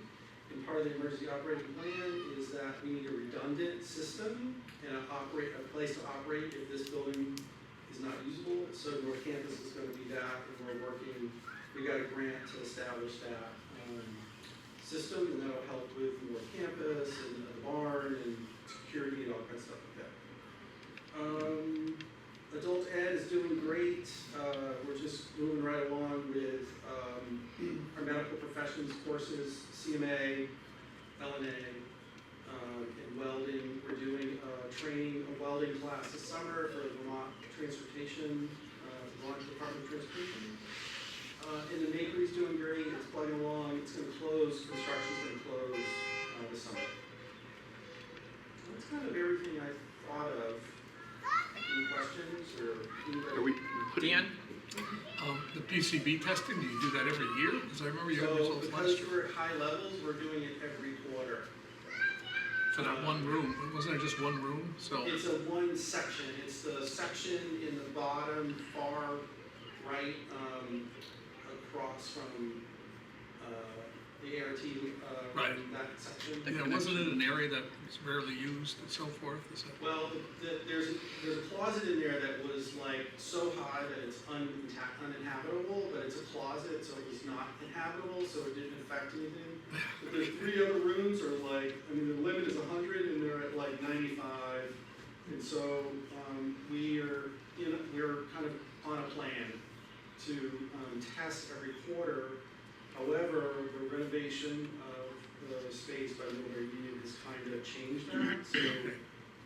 And part of the emergency operating plan is that we need a redundant system and a place to operate if this building is not usable. So North Campus is going to be that, and we got a grant to establish that system, and that'll help with North Campus and the barn and security and all kinds of stuff like that. Adult Ed is doing great. We're just moving right along with our medical professions courses, CMA, LNA, and welding. We're doing training, a welding class this summer for Vermont Transportation, Vermont Department of Transportation. And the bakery's doing great. It's plugging along. It's going to close. Construction's going to close this summer. That's kind of everything I thought of. Any questions or anybody? Are we putting Dan? the PCB testing? Do you do that every year? Because I remember you had results last Because year. we're at high levels, we're doing it every quarter. For that one room, wasn't there just one room? So It's a one section. It's the section in the bottom far right across from the ART, Right. that section. Yeah, wasn't it an area that was rarely used and so forth? Is that? Well, there's a closet in there that was like so high that it's uninhabitable, but it's a closet, so it was not inhabitable, so it didn't affect anything. But there's 3 other rooms are like, I mean, the limit is 100 and they're at like 95. And so, we're kind of on a plan to test every quarter. However, the renovation of the space by Middlebury Union has kind of changed that. So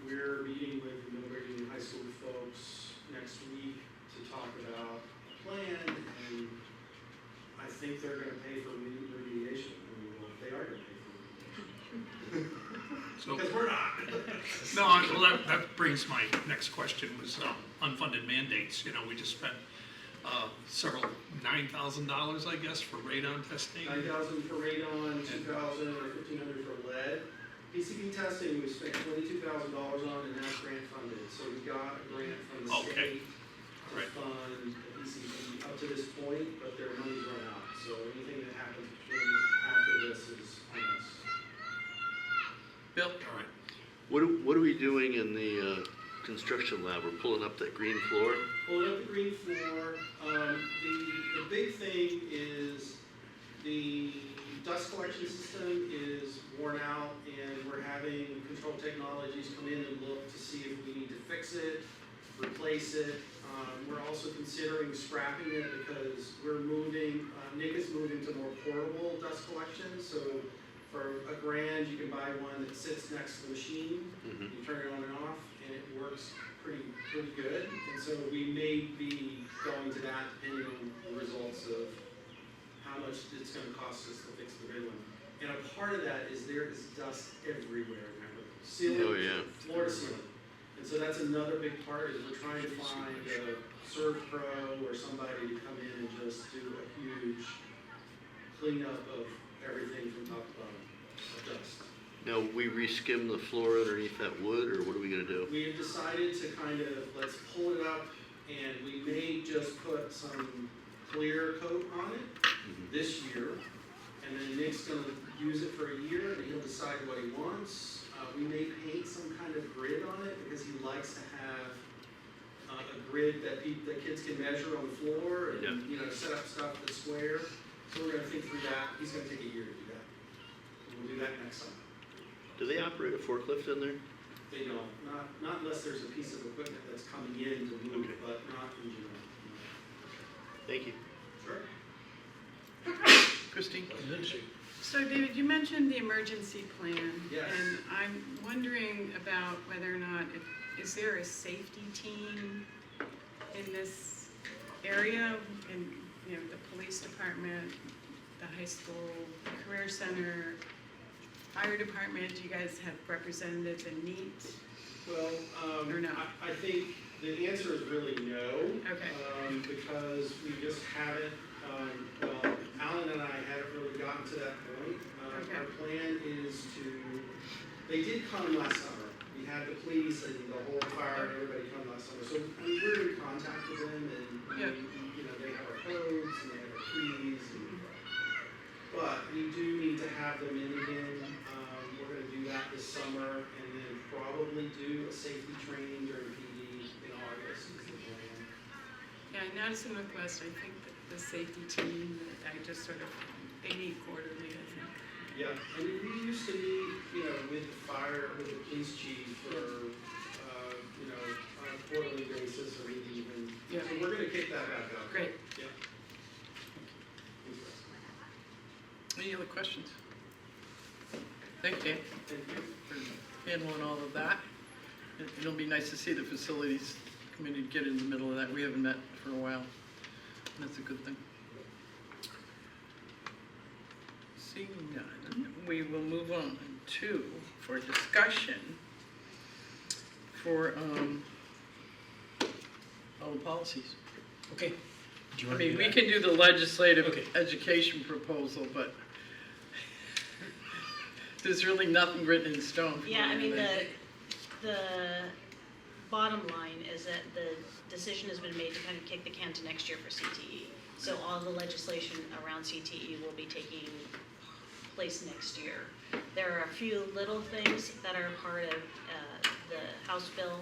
we're meeting with the Middlebury Union High School folks next week to talk about a plan, and I think they're going to pay for remediation. I mean, well, they are going to pay for remediation. So, because we're not. no, well, that brings my next question was unfunded mandates. You know, we just spent several $9,000, I guess, for radon testing. 9,000 for radon, 2,000 or 1,500 for lead. PCB testing we spent $22,000 on, and that's grant funded. So we got a grant from the state to fund the PCB up to this point, but their money's run out. So anything that happens after this is on us. Bill? All right. What are we doing in the construction lab? We're pulling up that green floor? Pulling up the green floor. The big thing is the dust collection system is worn out, and we're having Control Technologies come in and look to see if we need to fix it, replace it. We're also considering scrapping it because we're moving, Nick is moving to more portable dust collection. So for $1,000, you can buy one that sits next to the machine. You turn it on and off, and it works pretty good. And so we may be going to that depending on the results of how much it's going to cost us to fix the big one. And a part of that is there is dust everywhere. Remember, ceiling, floor to ceiling. And so that's another big part is we're trying to find a Serve Pro or somebody to come in and just do a huge cleanup of everything from top to bottom of dust. Now, we reskim the floor underneath that wood, or what are we gonna do? We have decided to kind of, let's pull it up, and we may just put some clear coat on it this year, and then Nick's gonna use it for a year, and he'll decide what he wants. We may paint some kind of grid on it, because he likes to have a grid that kids can measure on the floor, and set up stuff that's square. So we're gonna think through that. He's gonna take a year to do that. And we'll do that next summer. Do they operate a forklift in there? They don't, not unless there's a piece of equipment that's coming in to move, but not in general. Thank you. Sure. Christine? So David, you mentioned the emergency plan. Yes. And I'm wondering about whether or not, is there a safety team in this area? And, the police department, the high school, the career center, fire department, do you guys have representatives in NEAT? Well, Or no? I think the answer is really no. Okay. Because we just haven't, well, Alan and I haven't really gotten to that point. Okay. Our plan is they did come last summer. We had the police and the whole fire and everybody come last summer. So we were in contact with them, and they have our codes and they have our keys. But we do need to have them in again. We're going to do that this summer, and then probably do a safety training during PD in August is the plan. Yeah, I noticed in Northwest, I think that the safety team, I just they meet quarterly, I think. Yeah, I mean, we used to meet, with the police chief, or, on a quarterly basis, or maybe even. Yeah. So we're going to kick that back up. Great. Yeah. Any other questions? Thank you, Dan, Thank you. for handling all of that. It'll be nice to see the facilities committee get in the middle of that. We haven't met for a while. That's a good thing. Seeing none, we will move on to, for discussion, for all the policies. Okay. Do you I want to mean, do we that? can do the legislative Okay. education proposal, but there's really nothing written in stone. for Yeah, I me, mean, but- the bottom line is that the decision has been made to kind of kick the can to next year for CTE. So all the legislation around CTE will be taking place next year. There are a few little things that are part of the House bill,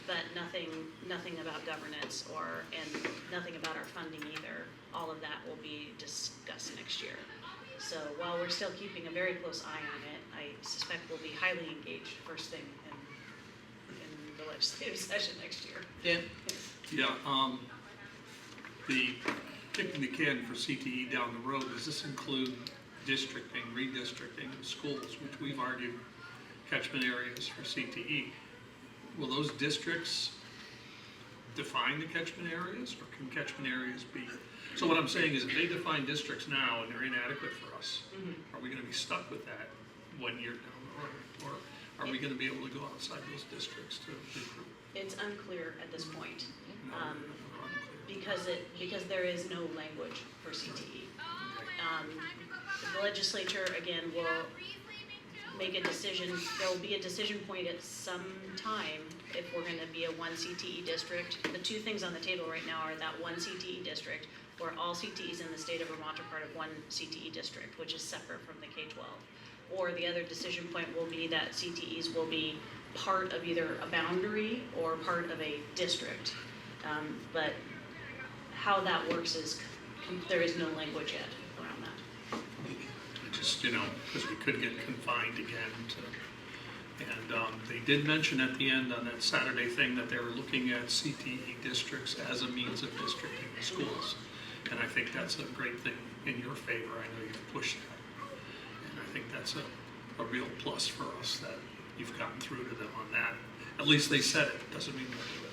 but nothing about governance and nothing about our funding either. All of that will be discussed next year. So while we're still keeping a very close eye on it, I suspect we'll be highly engaged first thing in the legislative session next year. Dan? Yeah, the kicking the can for CTE down the road, does this include districting, redistricting of schools, which we've argued catchment areas for CTE? Will those districts define the catchment areas, or can catchment areas be? So what I'm saying is, if they define districts now and they're inadequate for us, are we gonna be stuck with that 1 year down the road? Or are we gonna be able to go outside those districts to improve? It's unclear at this point, No, because there is no language for CTE. The legislature, again, will make a decision. There will be a decision point at some time if we're gonna be a one CTE district. The two things on the table right now are that one CTE district, where all CTEs in the state of Vermont are part of one CTE district, which is separate from the K-12. Or the other decision point will be that CTEs will be part of either a boundary or part of a district. But how that works is, there is no language yet around that. Just, because we could get confined again and they did mention at the end on that Saturday thing that they were looking at CTE districts as a means of districting the schools. And I think that's a great thing in your favor. I know you've pushed that. And I think that's a real plus for us that you've gotten through to them on that. At least they said it, doesn't mean they'll do it.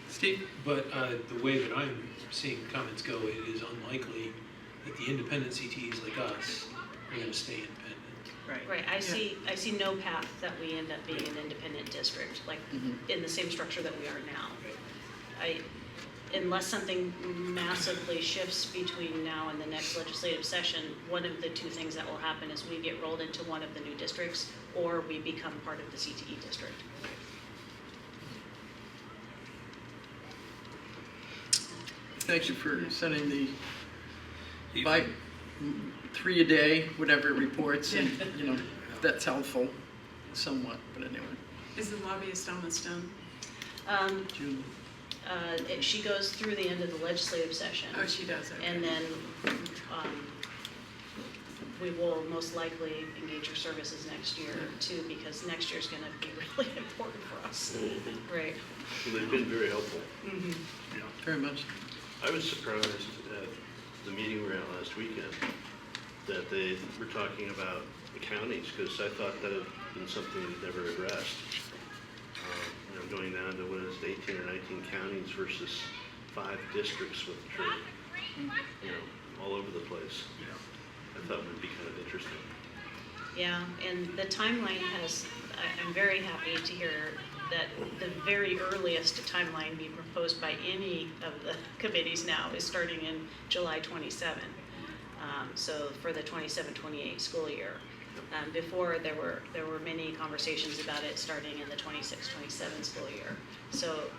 Steve? But the way that I'm seeing comments go, it is unlikely that the independent CTEs like us are going to stay independent. Right, I see no path that we end up being an independent district, like in the same structure that we are now. Unless something massively shifts between now and the next legislative session, one of the two things that will happen is we get rolled into one of the new districts, or we become part of the CTE district. Thank you for sending the 3 a day, whatever reports, and that's helpful somewhat, but anyway. Is the lobbyist almost done? June. She goes through the end of the legislative session. Oh, she does, okay. And then we will most likely engage her services next year too, because next year's gonna be really important for us. Right. Well, they've been very helpful. Yeah. Very much. I was surprised at the meeting we were at last weekend that they were talking about the counties, because I thought that had been something they'd never addressed. Going down to, what is it, 18 or 19 counties versus 5 districts with all over the place. I thought would be kind of interesting. Yeah, and the timeline I'm very happy to hear that the very earliest timeline being proposed by any of the committees now is starting in July 27. So for the 27-28 school year. Before there were many conversations about it starting in the 26-27 school year. So,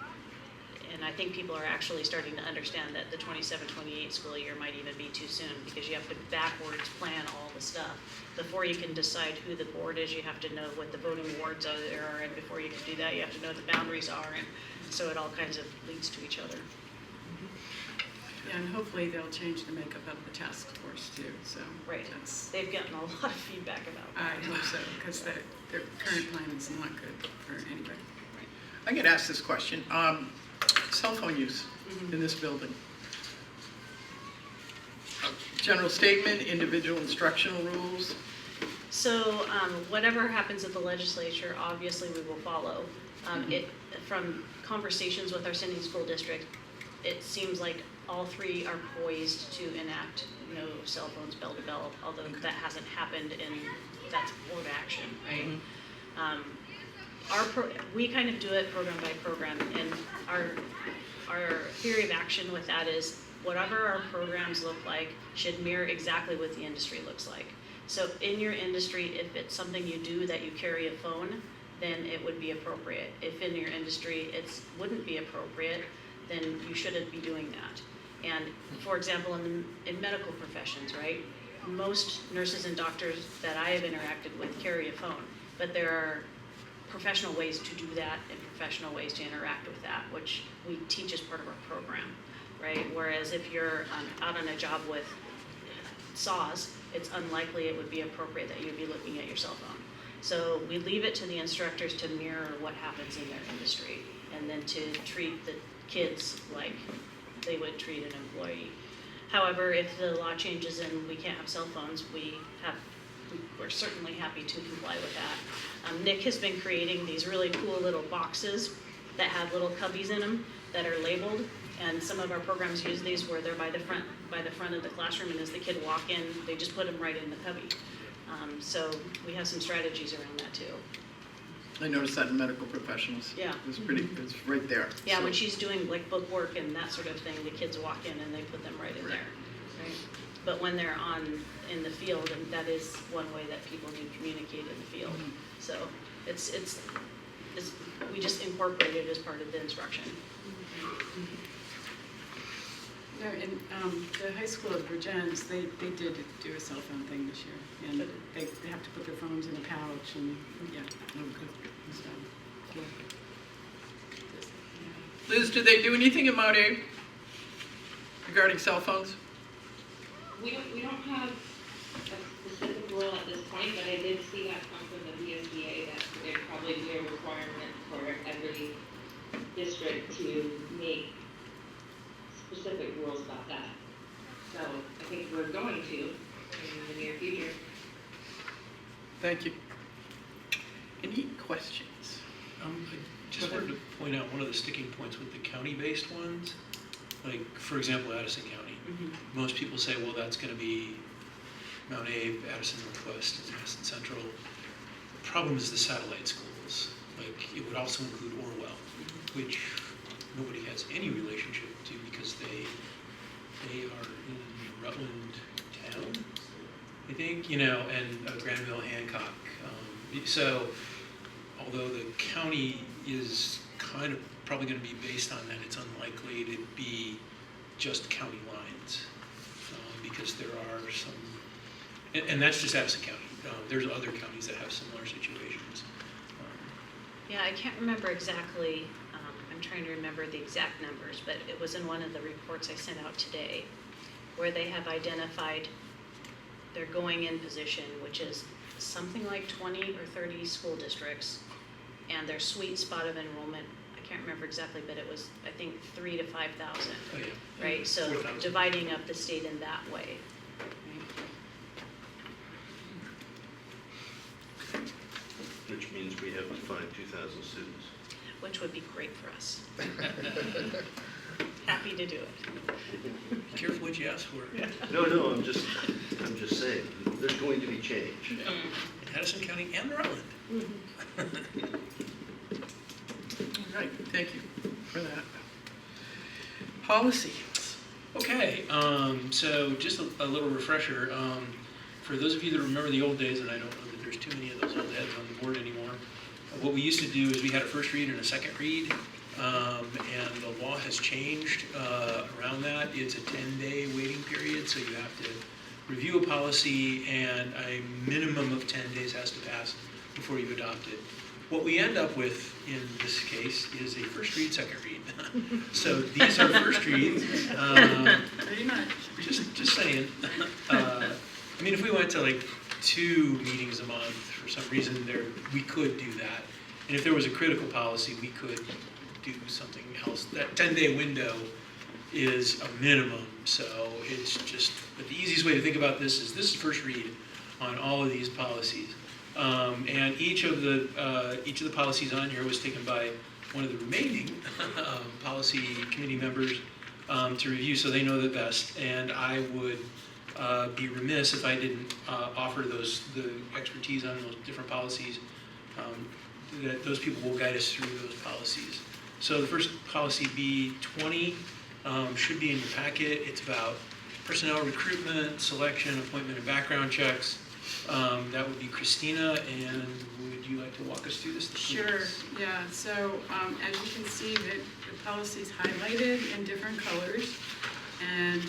and I think people are actually starting to understand that the 27-28 school year might even be too soon, because you have to backwards plan all the stuff. Before you can decide who the board is, you have to know what the voting wards are there, and before you can do that, you have to know what the boundaries are, and so it all kinds of leads to each other. Yeah, and hopefully they'll change the makeup of the task force too, so. Right, they've gotten a lot of feedback about I hope so, because their current plan is not good for anybody. I get asked this question. Cell phone use in this building. General statement, individual instructional rules. So whatever happens at the legislature, obviously we will follow. From conversations with our sending school district, it seems like all 3 are poised to enact no cell phones bell to bell, although that hasn't happened, and that's board action, right? We kind of do it program by program, and our theory of action with that is whatever our programs look like should mirror exactly what the industry looks like. So in your industry, if it's something you do that you carry a phone, then it would be appropriate. If in your industry it wouldn't be appropriate, then you shouldn't be doing that. And for example, in medical professions, right? Most nurses and doctors that I have interacted with carry a phone, but there are professional ways to do that and professional ways to interact with that, which we teach as part of our program, right? Whereas if you're out on a job with saws, it's unlikely it would be appropriate that you'd be looking at your cell phone. So we leave it to the instructors to mirror what happens in their industry, and then to treat the kids like they would treat an employee. However, if the law changes and we can't have cell phones, we're certainly happy to comply with that. Nick has been creating these really cool little boxes that have little cubbies in them that are labeled, and some of our programs use these where they're by the front of the classroom, and as the kid walk in, they just put them right in the cubby. So we have some strategies around that too. I noticed that in medical professionals. Yeah. It's it's right there. Yeah, So- when she's doing like book work and that sort of thing, the kids walk in and they put them right in there, right? But when they're in the field, and that is one way that people do communicate in the field. So it's we just incorporate it as part of the instruction. No, in the high school at Virgins, they did do a cell phone thing this year, and they have to put their phones in a pouch, and yeah. So, yeah. Liz, do they do anything in Mount A regarding cell phones? We don't have a specific rule at this point, but I did see that come from the VSBA that there probably be a requirement for every district to make specific rules about that. So I think we're going to in the near future. Thank you. Any questions? I just wanted to point out one of the sticking points with the county-based ones. Like, for example, Addison County. Most people say, well, that's going to be Mount A, Addison Northwest, and Addison Central. The problem is the satellite schools. Like, it would also include Orwell, which nobody has any relationship to because they are in Rutland town, I think, and Granville, Hancock. So, although the county is kind of probably going to be based on that, it's unlikely to be just county lines because there are some, and that's just Addison County. There's other counties that have similar situations. Yeah, I can't remember exactly, I'm trying to remember the exact numbers, but it was in one of the reports I sent out today where they have identified their going in position, which is something like 20 or 30 school districts, and their sweet spot of enrollment, I can't remember exactly, but it was, I think, 3,000 to 5,000, Oh, yeah. right? So 4,000. dividing up the state in that way. Which means we have to find 2,000 students. Which would be great for us. Happy to do it. Be careful what you ask for. No, I'm just saying, there's going to be change. In Addison County and Rutland. All right, thank you for that. Policy. Okay, so just a little refresher. For those of you that remember the old days, and I don't know that there's too many of those old heads on the board anymore, what we used to do is we had a first read and a second read, and the law has changed around that. It's a 10-day waiting period, so you have to review a policy, and a minimum of 10 days has to pass before you adopt it. What we end up with in this case is a first read, second read. So these are first reads. Pretty much. Just saying. I mean, if we went to like 2 meetings a month for some reason, we could do that. And if there was a critical policy, we could do something else. That 10-day window is a minimum. So it's just, but the easiest way to think about this is first read on all of these policies. And each of the policies on here was taken by one of the remaining policy committee members to review, so they know the best. And I would be remiss if I didn't offer the expertise on those different policies. That those people will guide us through those policies. So the first policy, B20, should be in your packet. It's about personnel recruitment, selection, appointment, and background checks. That would be Christina, and would you like to walk us through this? Sure, yeah, so as you can see, the policy's highlighted in different colors, And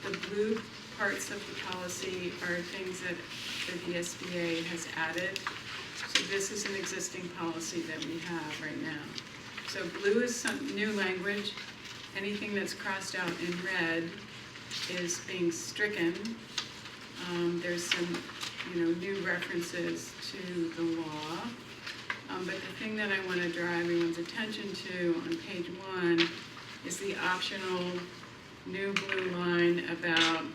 the blue parts of the policy are things that the VSBA has added. So this is an existing policy that we have right now. So blue is some new language. Anything that's crossed out in red is being stricken. There's some, new references to the law. But the thing that I want to draw everyone's attention to on page 1 is the optional new blue line about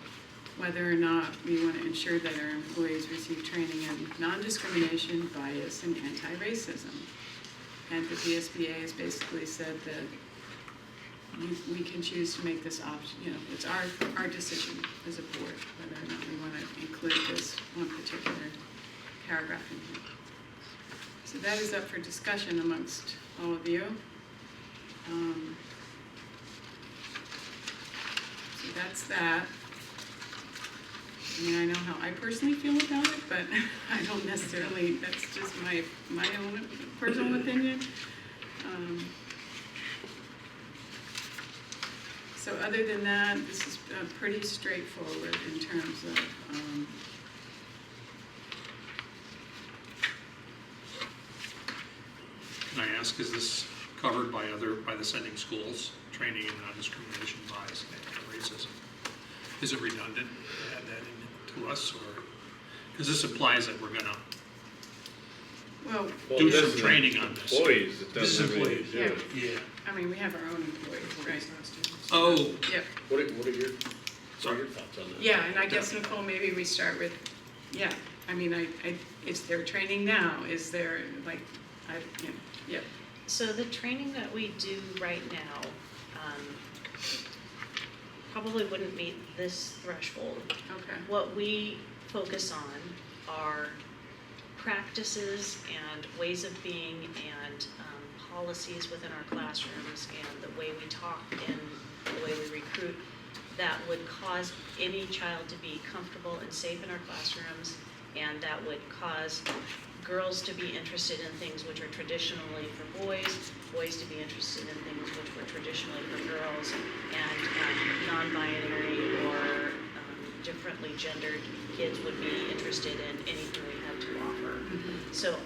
whether or not we want to ensure that our employees receive training in non-discrimination, bias, and anti-racism. And the VSBA has basically said that we can choose to make this option, it's our decision as a board, whether or not we want to include this one particular paragraph in here. So that is up for discussion amongst all of you. So that's that. I mean, I know how I personally feel about it, but I don't necessarily, that's just my own personal opinion. So other than that, this is pretty straightforward in terms of Can I ask, is this covered by the sending schools, training in non-discrimination, bias, and anti-racism? Is it redundant to add that in to us, or, because this implies that we're gonna do some training on this. Employees, it This doesn't really employees, do it. Yeah. I mean, we have our own employees, right? Oh, Yep. What are your thoughts on that? Yeah, and I guess, Nicole, maybe we start with, I mean, is there training now? Is there, yep. So the training that we do right now, probably wouldn't meet this threshold. Okay. What we focus on are practices and ways of being and policies within our classrooms and the way we talk and the way we recruit that would cause any child to be comfortable and safe in our classrooms, and that would cause girls to be interested in things which are traditionally for boys, boys to be interested in things which were traditionally for girls, and non-binary or differently gendered kids would be interested in anything we have to offer. Mm-hmm. So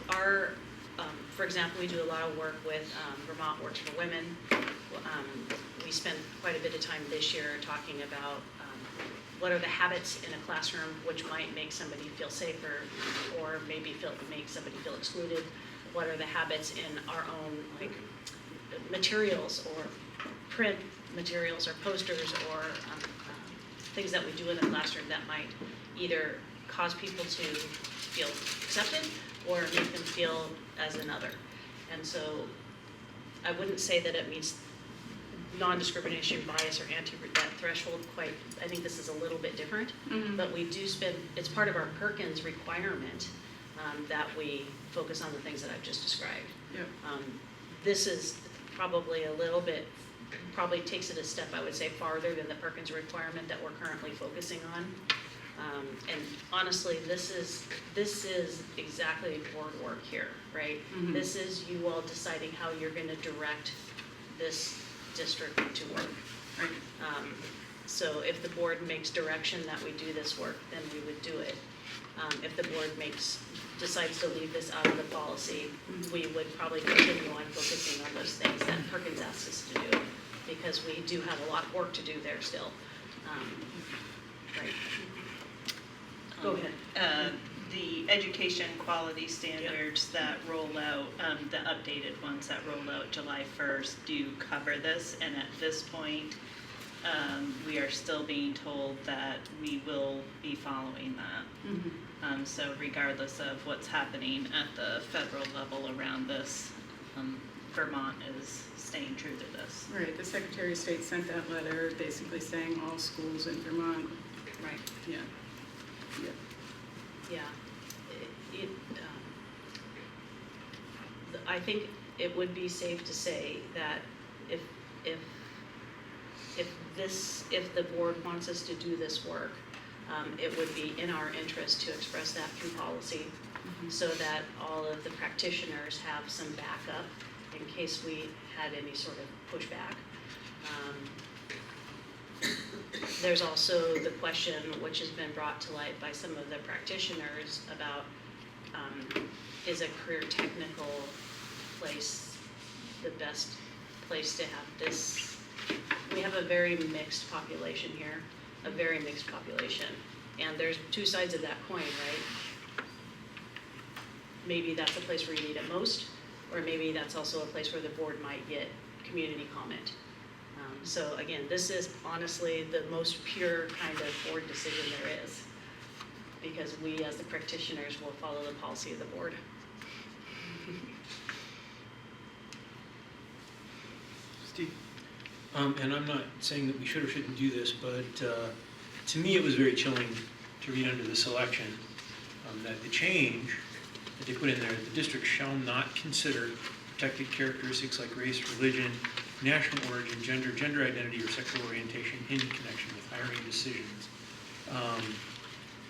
for example, we do a lot of work with Vermont Works for Women. We spent quite a bit of time this year talking about what are the habits in a classroom which might make somebody feel safer or maybe make somebody feel excluded. What are the habits in our own materials or print materials or posters or things that we do in the classroom that might either cause people to feel accepted or make them feel as another. And so I wouldn't say that it meets non-discrimination, bias, or that threshold quite. I think this is a little bit different, but we do it's part of our Perkins requirement that we focus on the things that I've just described. Yep. This is probably probably takes it a step, I would say, farther than the Perkins requirement that we're currently focusing on. And honestly, this is exactly board work here, right? Mm-hmm. This is you all deciding how you're going to direct this district to work. Right. So if the board makes direction that we do this work, then we would do it. If the board decides to leave this out of the policy, we would probably continue on focusing on those things that Perkins asks us to do, because we do have a lot of work to do there still. Right. Go ahead. The education quality standards that roll out, the updated ones that roll out July 1st do cover this, and at this point, we are still being told that we will be following that. Mm-hmm. So regardless of what's happening at the federal level around this, Vermont is staying true to this. Right, the Secretary of State sent that letter basically saying all schools in Vermont. Right. Yeah. Yeah. Yeah. I think it would be safe to say that if the board wants us to do this work, it would be in our interest to express that through policy, so that all of the practitioners have some backup in case we had any sort of pushback. There's also the question, which has been brought to light by some of the practitioners, about is a career technical place the best place to have this? We have a very mixed population here, a very mixed population. And there's two sides of that coin, right? Maybe that's a place where you need it most, or maybe that's also a place where the board might get community comment. So again, this is honestly the most pure kind of board decision there is, because we as the practitioners will follow the policy of the board. Steve? And I'm not saying that we should or shouldn't do this, but to me it was very chilling to read under the selection that the change that they put in there, the district shall not consider protected characteristics like race, religion, national origin, gender identity, or sexual orientation in connection with hiring decisions.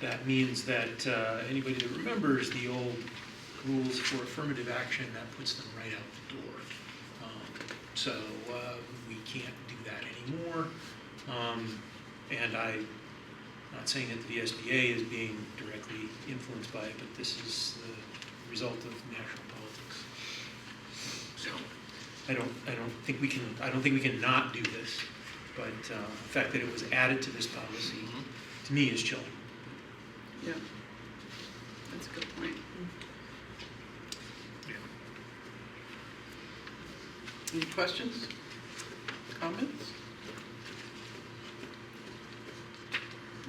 That means that anybody that remembers the old rules for affirmative action, that puts them right out the door. So we can't do that anymore. And I'm not saying that the VSBA is being directly influenced by it, but this is the result of national politics. So I don't think we can not do this, but the fact that it was added to this policy to me is chilling. Yeah, that's a good point. Any questions? Comments?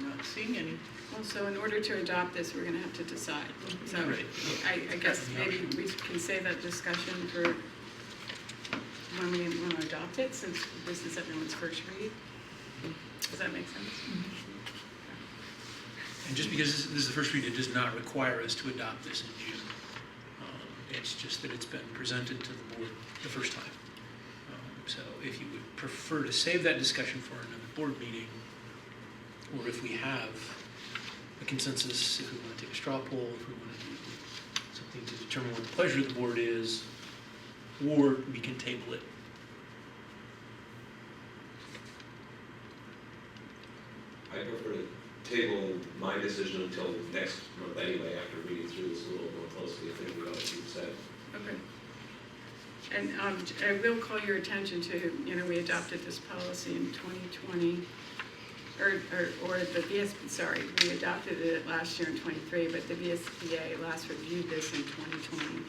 Not seeing any. Well, so in order to adopt this, we're gonna have to decide. So Right. I guess maybe we can save that discussion for when we want to adopt it, since this is everyone's first read. Does that make sense? And just because this is the first read, it does not require us to adopt this in June. It's just that it's been presented to the board the first time. So if you would prefer to save that discussion for another board meeting, or if we have a consensus, if we want to take a straw poll, if we want to do something to determine what the pleasure of the board is, or we can table it. I prefer to table my decision until next month anyway, after reading through this a little more closely, I think we all you've said. Okay. And I will call your attention to, we adopted this policy in 2020, or the VSBA, sorry, we adopted it last year in 23, but the VSBA last reviewed this in 2020.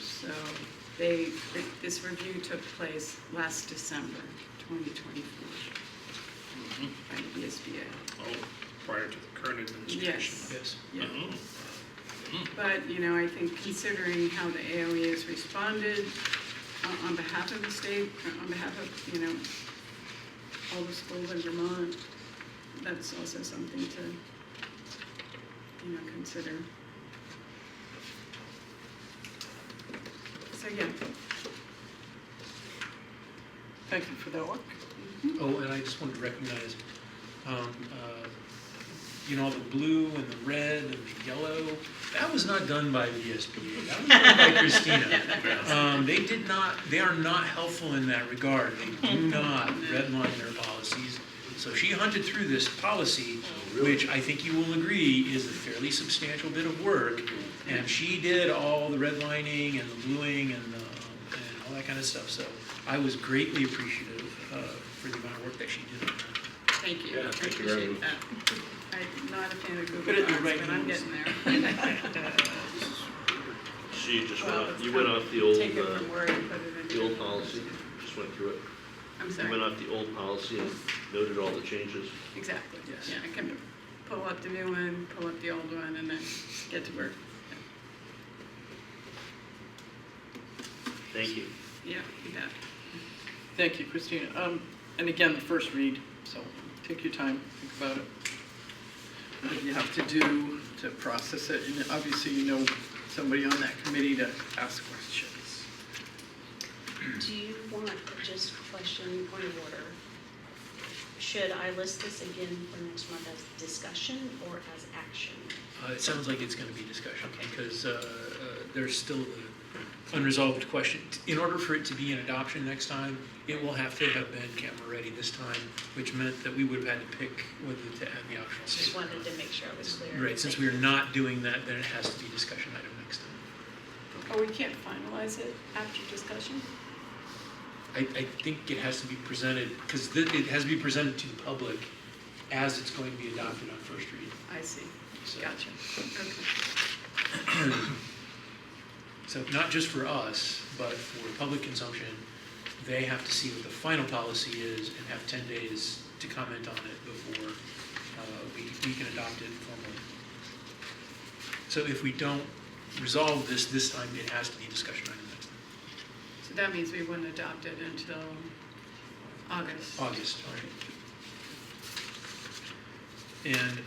So this review took place last December 2024 by the VSBA. Oh, prior to the current administration. Yes. Yeah. Oh. But, I think considering how the AOE has responded on behalf of the state, on behalf of, all the schools in Vermont, that's also something to, consider. So, yeah. Thank you for that work. Oh, and I just wanted to recognize, all the blue and the red and the yellow, that was not done by the VSBA. That was done by Christina. They are not helpful in that regard. They do not redline their policies. So she hunted through this policy, which I think you will agree is a fairly substantial bit of work. And she did all the redlining and the bluing and all that kind of stuff. So I was greatly appreciative for the amount of work that she did on that. Thank you. Yeah, I thank you very appreciate that. I'm not a fan of Google Put it in the Docs, right but I'm hands. getting there. She just Well, went off, it's you went kind off the old, Take it from Word and put it into. the old policy, just went through it. I'm You sorry. went off the old policy and noted all the changes. Exactly. Yes. Yeah, I can pull up the new one, pull up the old one, and then get to work. Thank you. Yeah, you bet. Thank you, Christina. And again, the first read, so take your time, think about it. What you have to do to process it, and obviously you know somebody on that committee to ask questions. Do you want, just question, point of order, should I list this again for next month as discussion or as action? It sounds like it's going to be discussion because there's still unresolved question. In order for it to be an adoption next time, it will have to have been camera ready this time, which meant that we would have had to pick whether to add the optional Just statement. wanted to make sure it was clear. Right, since we are not doing that, then it has to be a discussion item next time. Oh, we can't finalize it after discussion? I think it has to be presented, because it has to be presented to the public as it's going to be adopted on first read. I see, So- gotcha, okay. So not just for us, but for public consumption, they have to see what the final policy is and have 10 days to comment on it before we can adopt it formally. So if we don't resolve this time, it has to be a discussion item next time. So that means we wouldn't adopt it until August. August, all right. And,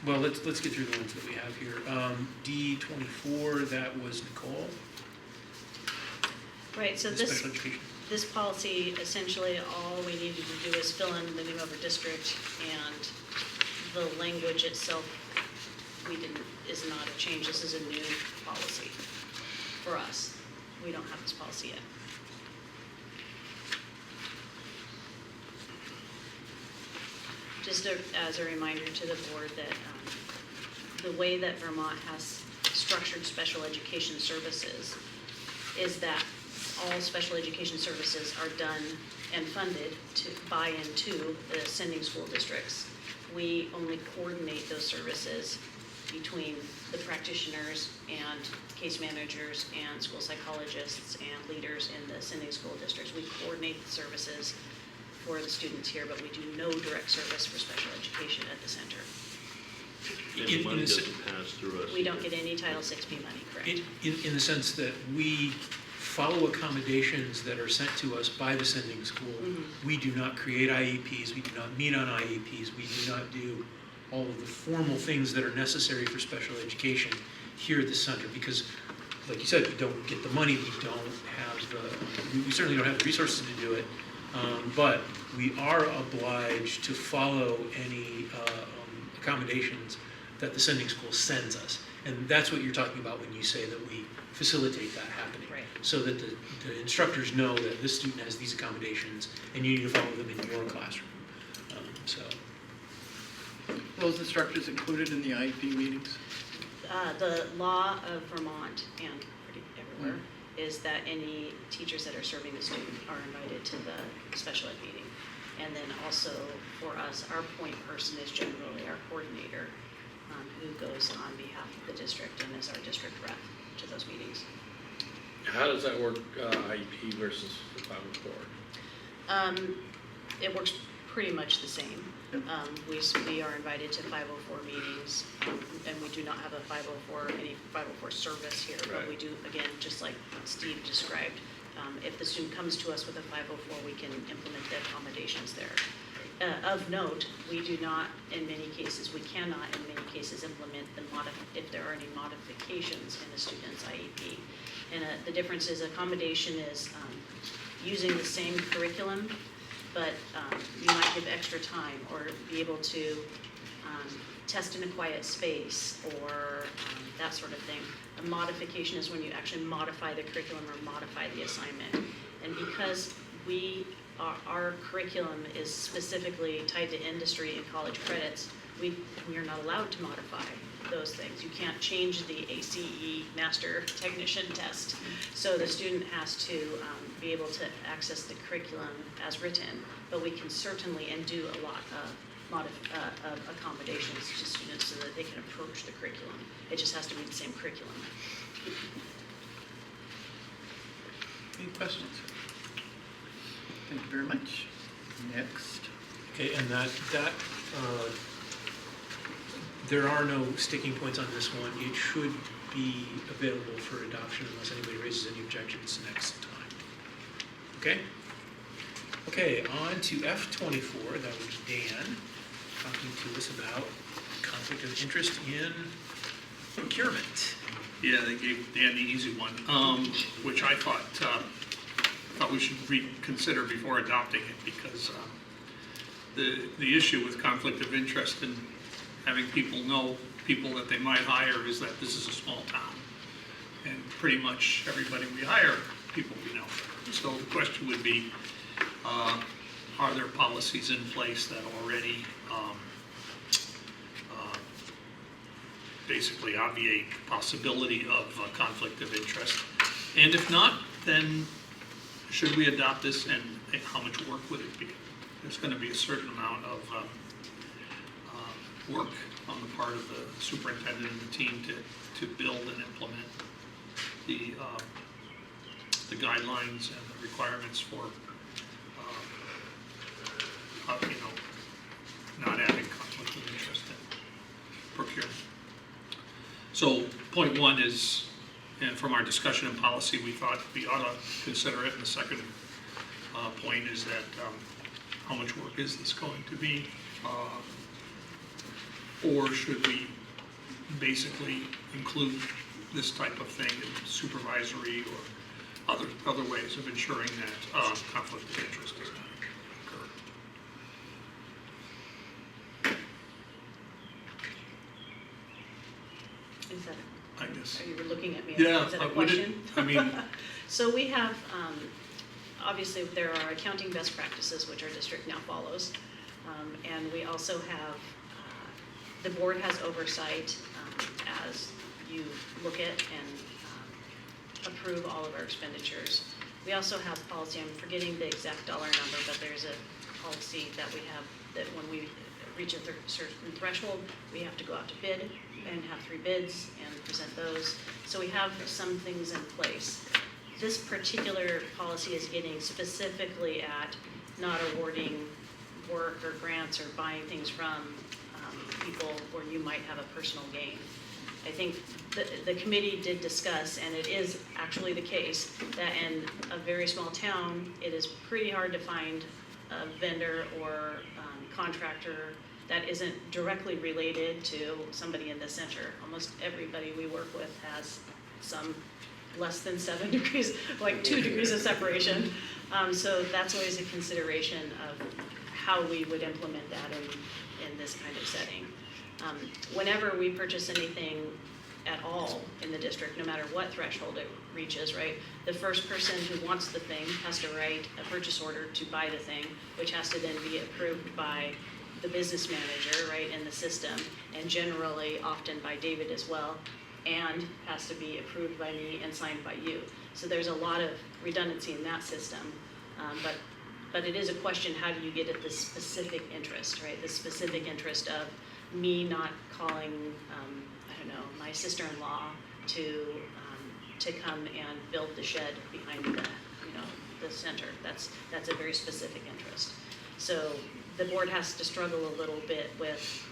well, let's get through the ones that we have here. D24, that was Nicole. Right, so The this, special education. this policy, essentially, all we needed to do is fill in the name of a district, and the language itself, is not a change. This is a new policy for us. We don't have this policy yet. Just as a reminder to the board that the way that Vermont has structured special education services is that all special education services are done and funded by and to the sending school districts. We only coordinate those services between the practitioners and case managers and school psychologists and leaders in the sending school districts. We coordinate the services for the students here, but we do no direct service for special education at the center. And the money doesn't pass through us. We don't get any Title VI money, correct? In the sense that we follow accommodations that are sent to us by the sending school. Mm-hmm. We do not create IEPs, we do not meet on IEPs, we do not do all of the formal things that are necessary for special education here at the center, because, like you said, we don't get the money, we don't have we certainly don't have the resources to do it, but we are obliged to follow any accommodations that the sending school sends us. And that's what you're talking about when you say that we facilitate that happening. Right. So that the instructors know that this student has these accommodations and you need to follow them in your classroom. So. Those instructors included in the IEP meetings? The law of Vermont and pretty everywhere is that any teachers that are serving a student are invited to the special ed meeting. And then also for us, our point person is generally our coordinator, who goes on behalf of the district and is our district rep to those meetings. How does that work, IEP versus the 504? It works pretty much the same. We are invited to 504 meetings, and we do not have any 504 service here, but Right. we do, again, just like Steve described, if the student comes to us with a 504, we can implement the accommodations there. Of note, we do not, in many cases, we cannot in many cases implement if there are any modifications in a student's IEP. And the difference is accommodation is using the same curriculum, but you might give extra time or be able to test in a quiet space or that sort of thing. A modification is when you actually modify the curriculum or modify the assignment. And because our curriculum is specifically tied to industry and college credits, we are not allowed to modify those things. You can't change the ACE Master Technician test. So the student has to be able to access the curriculum as written, but we can certainly and do a lot of accommodations to students so that they can approach the curriculum. It just has to be the same curriculum. Any questions? Thank you very much. Next. Okay, and there are no sticking points on this one. It should be available for adoption unless anybody raises any objections next time. Okay? Okay, on to F24, that was Dan talking to us about conflict of interest in procurement. Yeah, they gave Dan the easy one, which I thought we should reconsider before adopting it, because the issue with conflict of interest in having people know people that they might hire is that this is a small town. and pretty much everybody we hire, people we know. So the question would be, are there policies in place that already basically obviate possibility of conflict of interest? And if not, then should we adopt this, and how much work would it be? There's going to be a certain amount of work on the part of the superintendent and the team to build and implement the guidelines and the requirements for not having conflict of interest in procurement. So point one is, and from our discussion in policy, we thought we ought to consider it. And the second point is that how much work is this going to be? Or should we basically include this type of thing in supervisory or other ways of ensuring that conflict of interest does not occur? Is that, I guess. you were looking at me, Yeah, is that a would it- question? I mean, So we have, obviously, there are accounting best practices, which our district now follows. And we also have, the board has oversight as you look at and approve all of our expenditures. We also have policy, I'm forgetting the exact dollar number, but there's a policy that we have that when we reach a certain threshold, we have to go out to bid and have 3 bids and present those. So we have some things in place. This particular policy is getting specifically at not awarding work or grants or buying things from people where you might have a personal gain. I think the committee did discuss, and it is actually the case, that in a very small town, it is pretty hard to find a vendor or contractor that isn't directly related to somebody in the center. Almost everybody we work with has some less than 7 degrees, like 2 degrees of separation. So that's always a consideration of how we would implement that in this kind of setting. Whenever we purchase anything at all in the district, no matter what threshold it reaches, right, the first person who wants the thing has to write a purchase order to buy the thing, which has to then be approved by the business manager, right, in the system, and generally often by David as well, and has to be approved by me and signed by you. So there's a lot of redundancy in that system, but it is a question, how do you get at the specific interest, right? The specific interest of me not calling, I don't know, my sister-in-law to come and build the shed behind the center. That's a very specific interest. So the board has to struggle a little bit with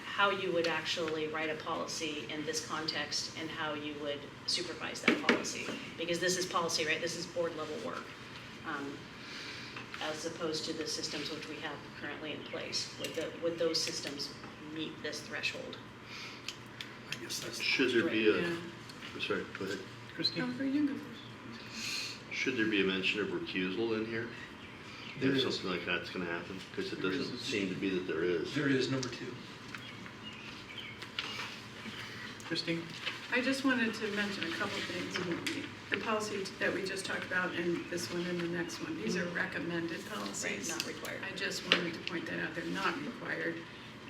how you would actually write a policy in this context and how you would supervise that policy. Because this is policy, right? This is board level work. As opposed to the systems which we have currently in place. Would those systems meet this threshold? I guess that's. Should there be a, Yeah. I'm sorry, go ahead. Christine? Oh, you can go first. Should there be a mention of recusal in here? There If is. something like that's gonna happen, because it There is. doesn't seem to be that there is. There is number 2. Christine? I just wanted to mention a couple things. The policy that we just talked about and this one and the next one, these are recommended policies. Not required. I just wanted to point that out, they're not required.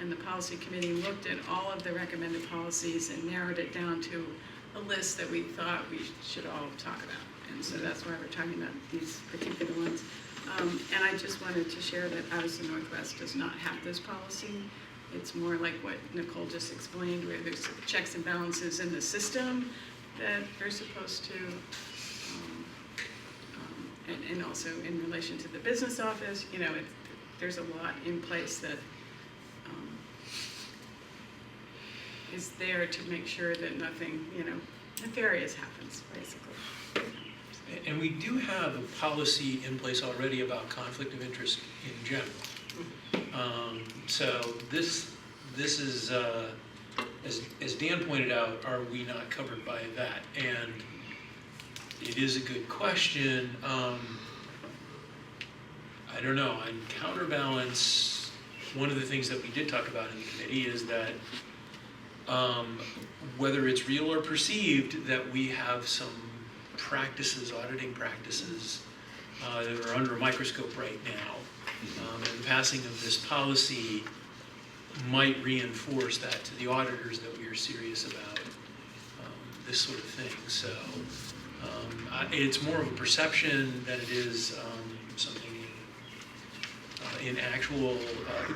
And the policy committee looked at all of the recommended policies and narrowed it down to a list that we thought we should all talk about. And so that's why we're talking about these particular ones. And I just wanted to share that Addison Northwest does not have this policy. It's more like what Nicole just explained, where there's checks and balances in the system that they're supposed to, and also in relation to the business office, there's a lot in place that is there to make sure that nothing, nefarious happens, basically. And we do have a policy in place already about conflict of interest in general. So this is, as Dan pointed out, are we not covered by that? And it is a good question. I don't know, on counterbalance, one of the things that we did talk about in the committee is that whether it's real or perceived, that we have some practices, auditing practices, that are under a microscope right now. And the passing of this policy might reinforce that to the auditors that we are serious about this sort of thing. So it's more of a perception than it is something in actual.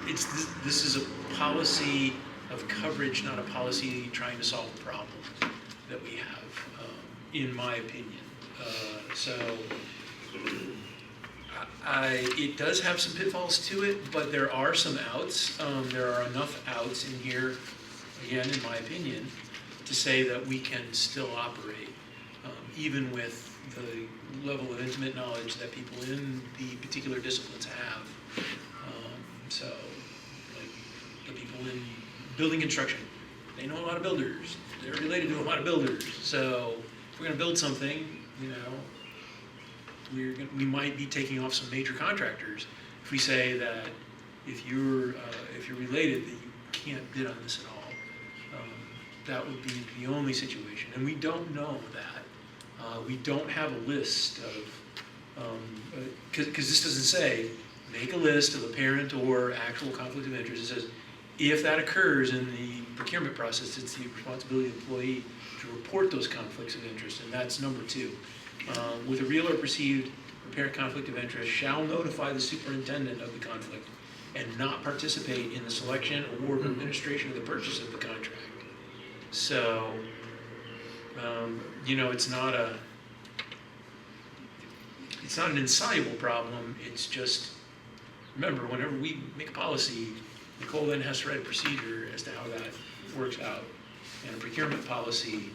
This is a policy of coverage, not a policy trying to solve a problem that we have, in my opinion. It does have some pitfalls to it, but there are some outs. There are enough outs in here, again, in my opinion, to say that we can still operate, even with the level of intimate knowledge that people in the particular disciplines have. So, like the people in building construction, they know a lot of builders. They're related to a lot of builders. So, if we're going to build something, we might be taking off some major contractors if we say that if you're related, that you can't bid on this at all. That would be the only situation, and we don't know that. We don't have a list of because this doesn't say make a list of apparent or actual conflict of interest. It says if that occurs in the procurement process, it's the responsibility of the employee to report those conflicts of interest, and that's number 2. With a real or perceived apparent conflict of interest, shall notify the superintendent of the conflict and not participate in the selection or administration of the purchase of the contract. So, it's not an insoluble problem. It's just, remember, whenever we make a policy, Nicole then has to write a procedure as to how that works out. And a procurement policy,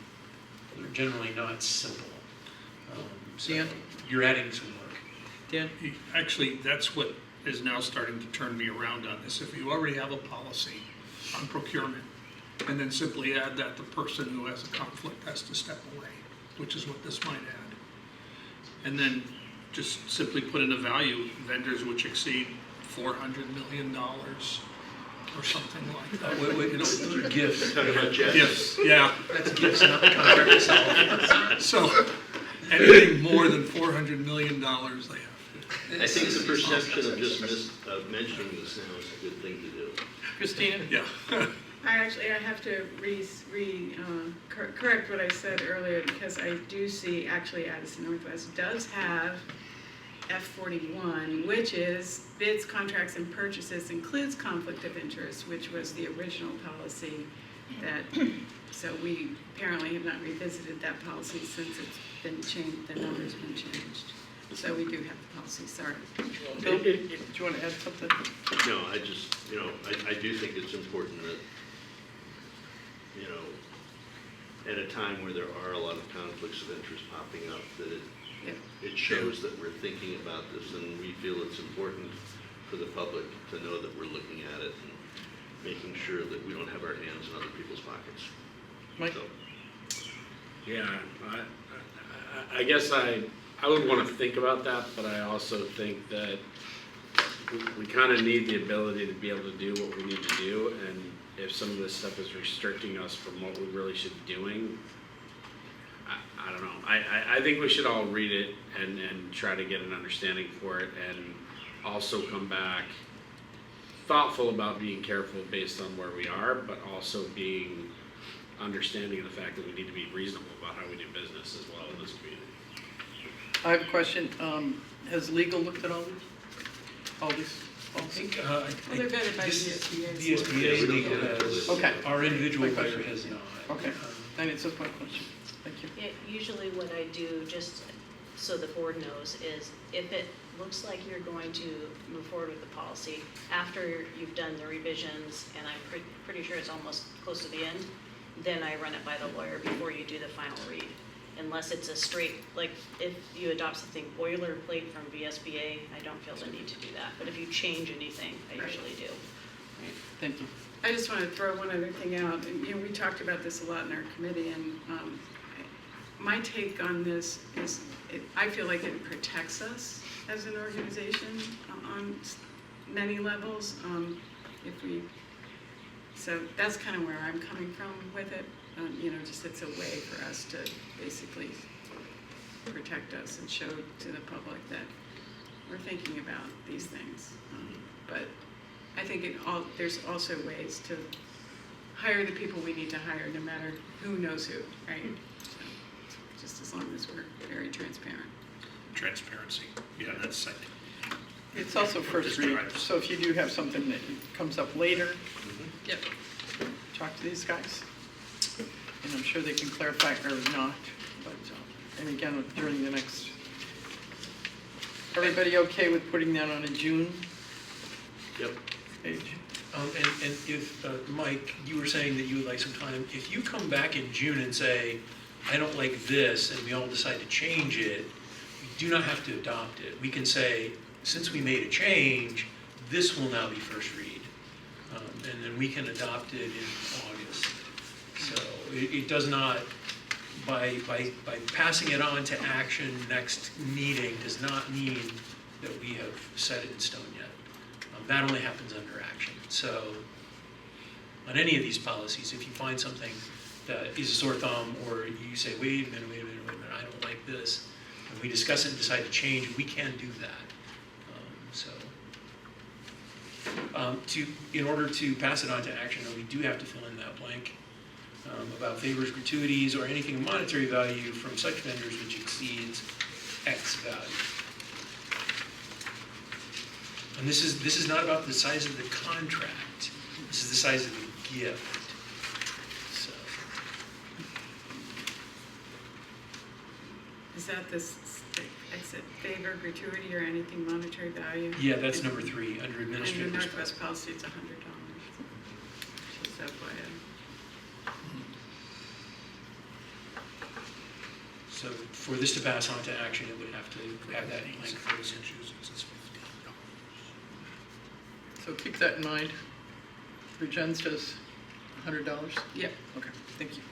they're generally not simple. So you're adding some work. Dan? Actually, that's what is now starting to turn me around on this. If you already have a policy on procurement, and then simply add that the person who has a conflict has to step away, which is what this might add. And then just simply put in a value, vendors which exceed $400 million or something like that. Those are gifts. Gifts, yeah. That's gifts, not the contract itself. So anything more than $400 million, they have to. I think the perception of just mentioning this now is a good thing to do. Christina? Yeah. I have to correct what I said earlier, because I do see actually Addison Northwest does have F41, which is bids, contracts, and purchases includes conflict of interest, which was the original policy that, so we apparently have not revisited that policy since it's been changed, the number's been changed. So we do have the policy, sorry. Bill, do you want to add something? No, I just, I do think it's important that, at a time where there are a lot of conflicts of interest popping up, that it shows that we're thinking about this, and we feel it's important for the public to know that we're looking at it and making sure that we don't have our hands in other people's pockets. Mike? So. Yeah, I guess I would want to think about that, but I also think that we kind of need the ability to be able to do what we need to do, and if some of this stuff is restricting us from what we really should be doing, I don't know. I think we should all read it and try to get an understanding for it, and also come back thoughtful about being careful based on where we are, but also being understanding of the fact that we need to be reasonable about how we do business as well in this community. I have a question. Has legal looked at all these? I think They're vetted by VSBA. VSBA legal has. Okay. Our individual vendor has not. Okay, that answers my question. Thank you. Yeah, usually what I do, just so the board knows, is if it looks like you're going to move forward with the policy, after you've done the revisions, and I'm pretty sure it's almost close to the end, then I run it by the lawyer before you do the final read. Unless it's a straight, like if you adopt something boilerplate from VSBA, I don't feel the need to do that. But if you change anything, I usually do. Right. Thank you. I just want to throw one other thing out. And, we talked about this a lot in our committee, and my take on this is I feel like it protects us as an organization on many levels. If we so that's kind of where I'm coming from with it. You know, just it's a way for us to basically protect us and show to the public that we're thinking about these things. But I think there's also ways to hire the people we need to hire, no matter who knows who, right? So, just as long as we're very transparent. Transparency, yeah, that's, I think. It's also first read, so if you do have something that comes up later, Yep. talk to these guys. And I'm sure they can clarify or not, but, and again, during the next, everybody okay with putting that on a June Yep. page? And if, Mike, you were saying that you would like some time, if you come back in June and say, I don't like this, and we all decide to change it, we do not have to adopt it. We can say, since we made a change, this will now be first read. And then we can adopt it in August. So it does not, by passing it on to action next meeting does not mean that we have set it in stone yet. That only happens under action. So on any of these policies, if you find something that is a sore thumb, or you say, wait a minute, I don't like this, and we discuss it and decide to change, we can do that. In order to pass it on to action, we do have to fill in that blank about favors, gratuities, or anything of monetary value from such vendors which exceeds X value. And this is not about the size of the contract. This is the size of the gift. So. Is that this, I said favor, gratuity, or anything monetary value? Yeah, that's number 3 under In the administrative. Northwest policy, it's $100. Just FYI. So for this to pass on to action, it would have to have that link. So keep that in mind. For Jen says $100? Yep. Okay, thank you.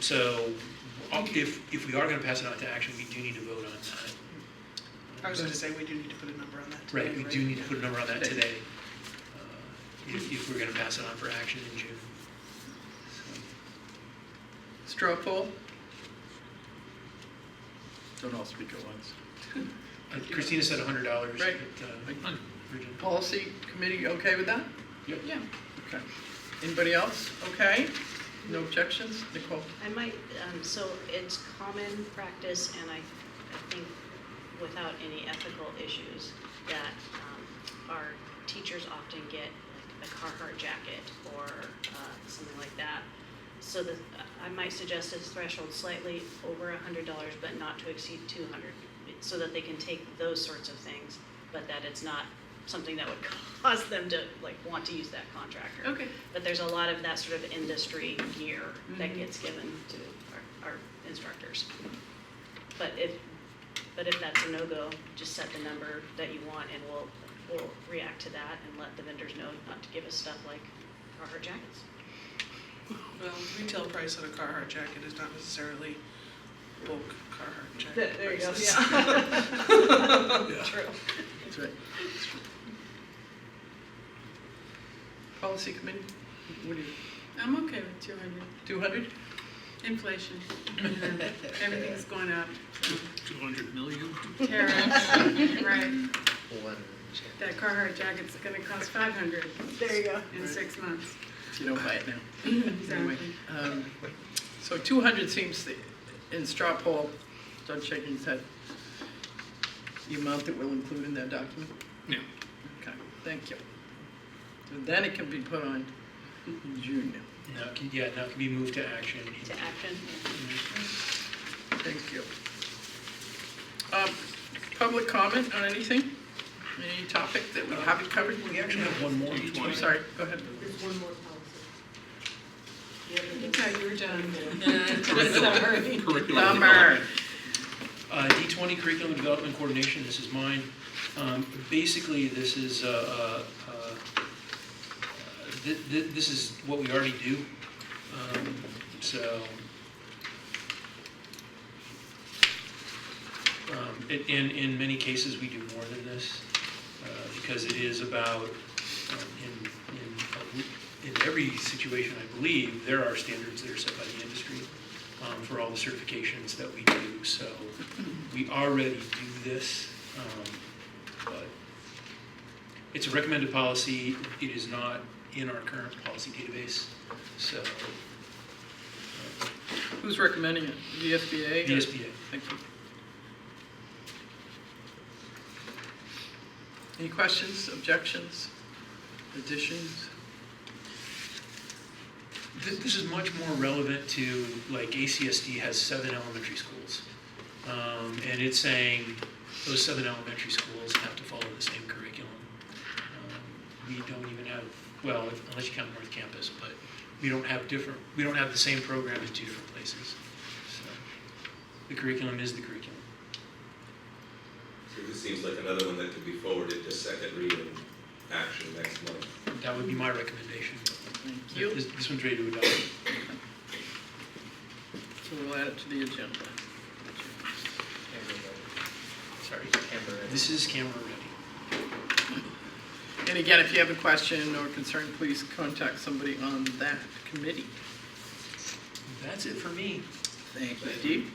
So if we are going to pass it on to action, we do need to vote on that. I was gonna say, we do need to put a number on that today. Right, we do need to put a number on that today, if we're going to pass it on for action in June. Straw poll? Don't all speak at once. Christina said $100. Right. But, Bridget. Policy committee, okay with that? Yep. Yeah. Okay. Anybody else? Okay? No objections? Nicole? I might, so it's common practice, and I think without any ethical issues, that our teachers often get like a Carhartt jacket or something like that. So that I might suggest a threshold slightly over $100, but not to exceed $200, so that they can take those sorts of things, but that it's not something that would cause them to like want to use that contractor. Okay. But there's a lot of that sort of industry gear that gets given to our instructors. But if that's a no-go, just set the number that you want, and we'll react to that and let the vendors know not to give us stuff like Carhartt jackets. Well, retail price of a Carhartt jacket is not necessarily bulk Carhartt jacket. There you go. prices. Yeah. True. That's right. Policy committee? What do you, I'm okay with 200. 200? Inflation. Everything's going up. So. 200 million? Tariffs, right. One. That Carhartt jacket's gonna cost $500 There you go. in 6 months. You don't buy it now. Anyway, Exactly. so 200 seems, in straw poll, Doug shaking his head, the amount that we'll include in that document? Yeah. Okay, thank you. So then it can be put on in June. Now it can be moved to action. To action. Thank you. Public comment on anything? Any topic that we haven't covered? We actually have one more. I'm sorry, go ahead. There's one more policy. You thought you were done. Sorry. Curriculum Bummer. D20 Curriculum Development Coordination, this is mine. Basically, this is this is what we already do. In many cases, we do more than this because it is about in every situation, I believe, there are standards that are set by the industry for all the certifications that we do. So we already do this, but it's a recommended policy. It is not in our current policy database. So Who's recommending it? VSBA? VSBA. Thank you. Any questions, objections, additions? This is much more relevant to, like, ACSD has 7 elementary schools. And it's saying those 7 elementary schools have to follow the same curriculum. We don't even have, well, unless you count North Campus, but we don't have the same program in 2 different places. So the curriculum is the curriculum. So this seems like another one that could be forwarded to second reading action next month. That would be my recommendation. Thank you. This one's ready to adopt. So we'll add it to the agenda. Sorry. This is camera ready. And again, if you have a question or concern, please contact somebody on that committee. That's it for me. Thank you, Steve.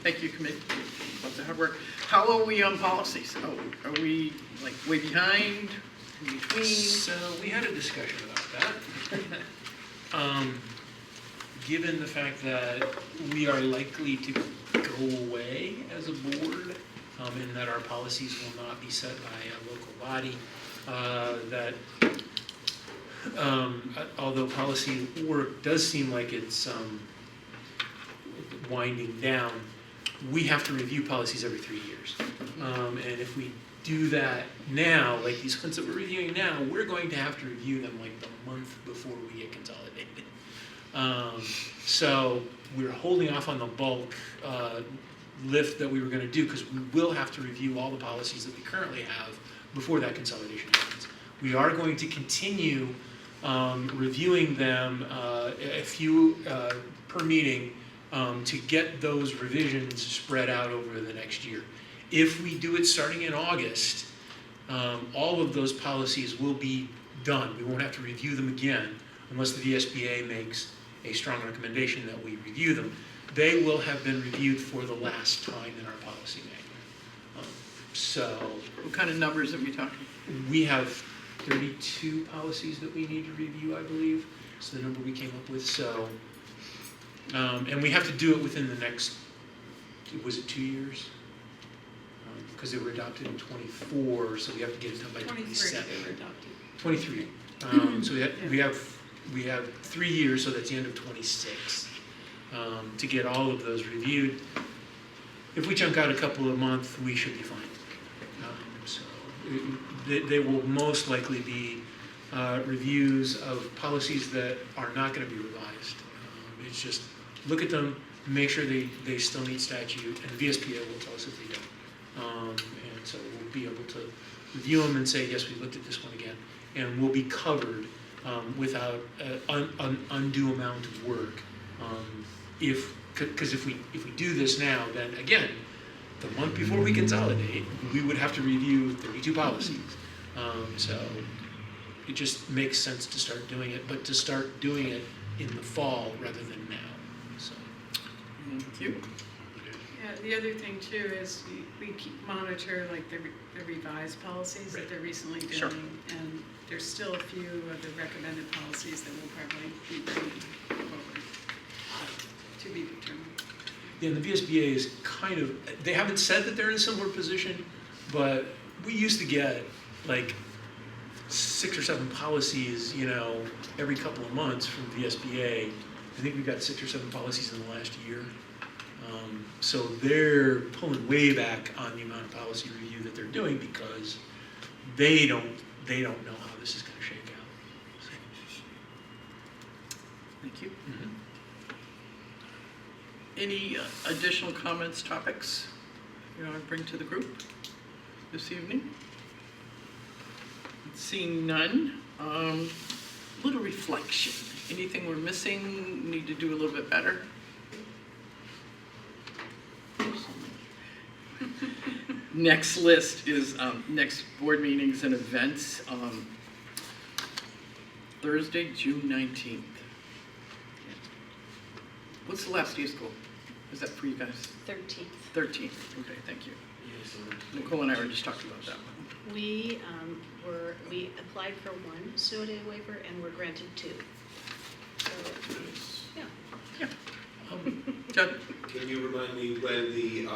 Thank you, committee. Love the hard work. How are we on policies? Oh, are we like way behind, in between? So we had a discussion about that. Given the fact that we are likely to go away as a board, and that our policies will not be set by a local body, that although policy work does seem like it's winding down, we have to review policies every 3 years. And if we do that now, like these ones that we're reviewing now, we're going to have to review them like the month before we get consolidated. So we're holding off on the bulk lift that we were going to do because we will have to review all the policies that we currently have before that consolidation happens. We are going to continue reviewing them a few per meeting to get those revisions spread out over the next year. If we do it starting in August, all of those policies will be done. We won't have to review them again unless the VSBA makes a strong recommendation that we review them. They will have been reviewed for the last time in our policy manual. So What kind of numbers are we talking? we have 32 policies that we need to review, I believe. It's the number we came up with. So, and we have to do it within the next, was it 2 years? Because they were adopted in 24, so we have to get it done by 27. 23. So we have 3 years, so that's the end of 26, to get all of those reviewed. If we chunk out a couple of months, we should be fine. So they will most likely be reviews of policies that are not going to be revised. It's just look at them, make sure they still meet statute, and the VSBA will tell us if they don't. And so we'll be able to review them and say, yes, we looked at this one again. And we'll be covered without an undue amount of work. Because if we do this now, then again, the month before we consolidate, we would have to review 32 policies. So it just makes sense to start doing it, but to start doing it in the fall rather than now. So. Thank you. Yeah, the other thing too is we keep monitor like the revised policies that they're recently doing. Sure. And there's still a few of the recommended policies that will probably be bringing forward to be determined. Yeah, and the VSBA is kind of, they haven't said that they're in a similar position, but we used to get like 6 or 7 policies, every couple of months from VSBA. I think we've got 6 or 7 policies in the last year. So they're pulling way back on the amount of policy review that they're doing because they don't know how this is going to shake out. So. Thank you. Mm-hmm. Any additional comments, topics you want to bring to the group this evening? Seeing none, little reflection. Anything we're missing, need to do a little bit better? Next list is next board meetings and events. Thursday, June 19th. What's the last day of school? Is that for you guys? 13th. 13th, okay, thank you. Nicole and I were just talking about that one. We we applied for one snow day waiver and were granted 2. So, yeah. Judd? Can you remind me when the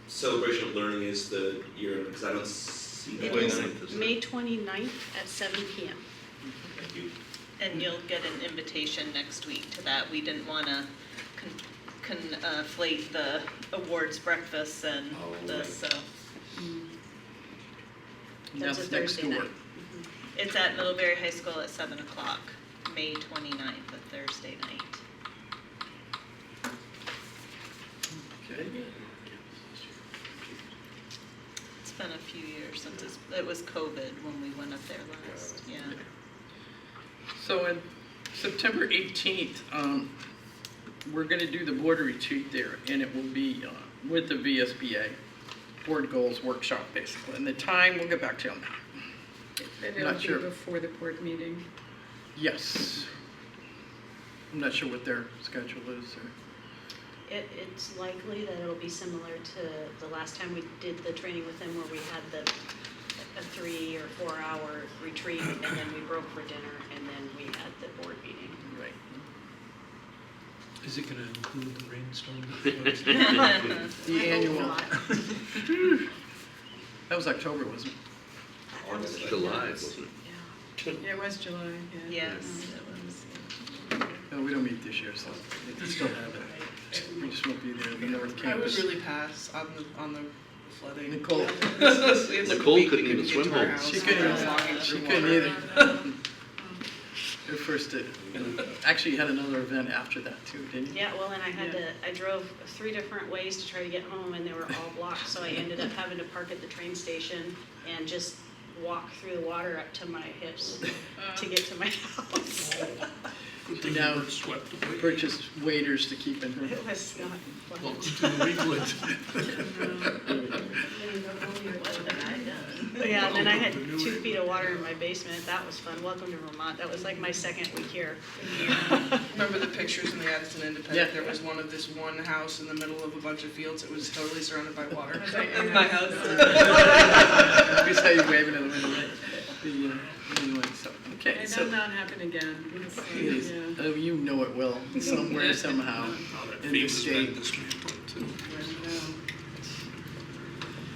celebration of learning is the year, because I don't see that. It is May 29th at 7 p.m. Thank you. And you'll get an invitation next week to that. We didn't want to conflate the awards breakfast and this, so. That's That's a next Thursday door. night. It's at Middlebury High School at 7 o'clock, May 29th, a Thursday night. Okay. It's been a few years since it was COVID when we went up there last, yeah. So in September 18th, we're going to do the board retreat there, and it will be with the VSBA, Board Goals Workshop, basically. And the time, we'll get back to you on that. But it'll be before the board meeting. Yes. I'm not sure what their schedule is. Or... It's likely that it'll be similar to the last time we did the training with them, where we had a 3 or 4 hour retreat, and then we broke for dinner, and then we had the board meeting. Right. Is it gonna include the rainstorm? The I annual. hope not. That was October, wasn't it? July, wasn't it? Yeah, it was July, yeah. Yes, it was. No, we don't meet this year, so we still have it. We just won't be there. The North I would Campus. really pass on the flooding. Nicole. Nicole couldn't even swim home. She couldn't either. Her first, actually you had another event after that too, didn't you? Yeah, well, and I drove 3 different ways to try to get home, and they were all blocked, so I ended up having to park at the train station and just walk through the water up to my hips to get to my house. She now purchased waders to keep in her. It was not fun. Welcome to New England. Yeah, and then I had 2 feet of water in my basement. That was fun. Welcome to Vermont. That was like my second week here. Remember the pictures in the Addison Independent? Yeah. There was one of this one house in the middle of a bunch of fields. It was totally surrounded by water. Was that In my house. We saw you waving in the window, right? Anyway, so, okay, It so. will not happen again. It's, Please. yeah. Oh, you know it will, somewhere, somehow, Oh, that in the FEMA's been state. dismantled too.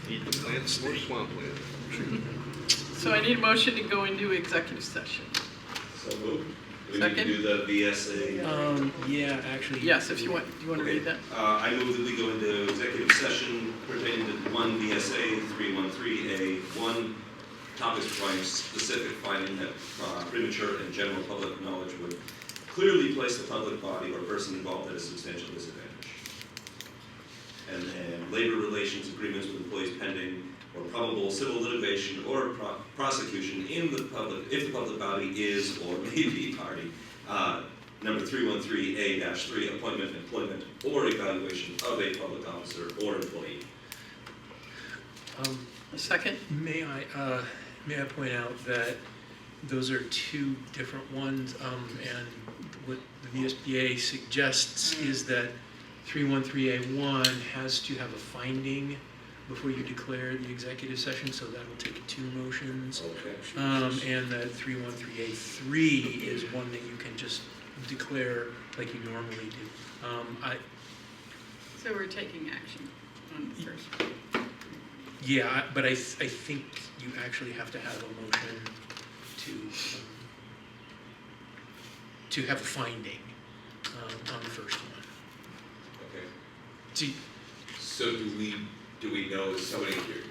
Eat the plants or swampland. So I need a motion to go into executive session. So moved. We need to Second? do the VSA. Yeah, actually. Yes, if you want, do you want to read that? I move that we go into executive session pertaining to 1 VSA 313A1, topics providing specific finding that premature and general public knowledge would clearly place the public body or person involved at a substantial disadvantage. And labor relations agreements with employees pending or probable civil litigation or prosecution in the public, if the public body is or may be party. Number 313A-3, appointment, employment, or evaluation of a public officer or employee. A second? May I point out that those are 2 different ones, and what the VSBA suggests is that 313A1 has to have a finding before you declare the executive session, so that'll take 2 motions. Okay. And that 313A3 is one that you can just declare like you normally do. So we're taking action on the first. But I think you actually have to have a motion to have a finding on the first one. Okay. So do we know somebody here?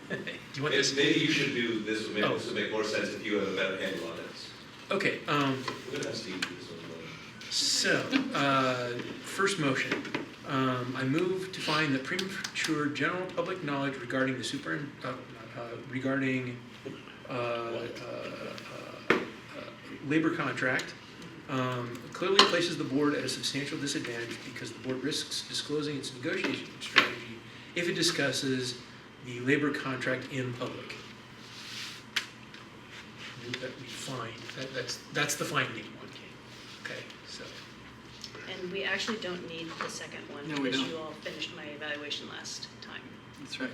Do you want this? Maybe you should do this, maybe this would make more sense if you have a better handle on this. Okay, We're gonna have Steve do this one. so, first motion. I move to find that premature general public knowledge regarding the labor contract clearly places the board at a substantial disadvantage because the board risks disclosing its negotiation strategy if it discusses the labor contract in public. Move that we find, that's the finding one. Okay, so, And we actually don't need the second one No, we because don't. you all finished my evaluation last time. That's right.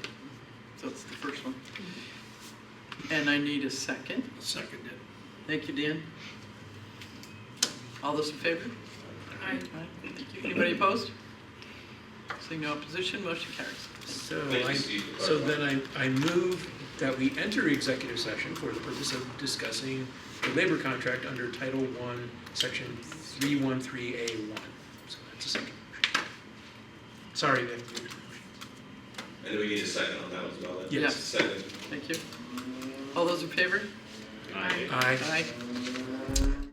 So that's the first one. And I need a second. Second it. Thank you, Dan. All those in favor? Aye. Thank you. Anybody opposed? Seeing no opposition, motion carries. so Thank you, Steve, for so clarifying. then I move that we enter executive session for the purpose of discussing the labor contract under Title I, Section 313A1. So that's a second. Sorry, Vic. And do we need a second on that as well? then? Yes. Second. Thank you. All those in favor? Aye. Aye. Aye.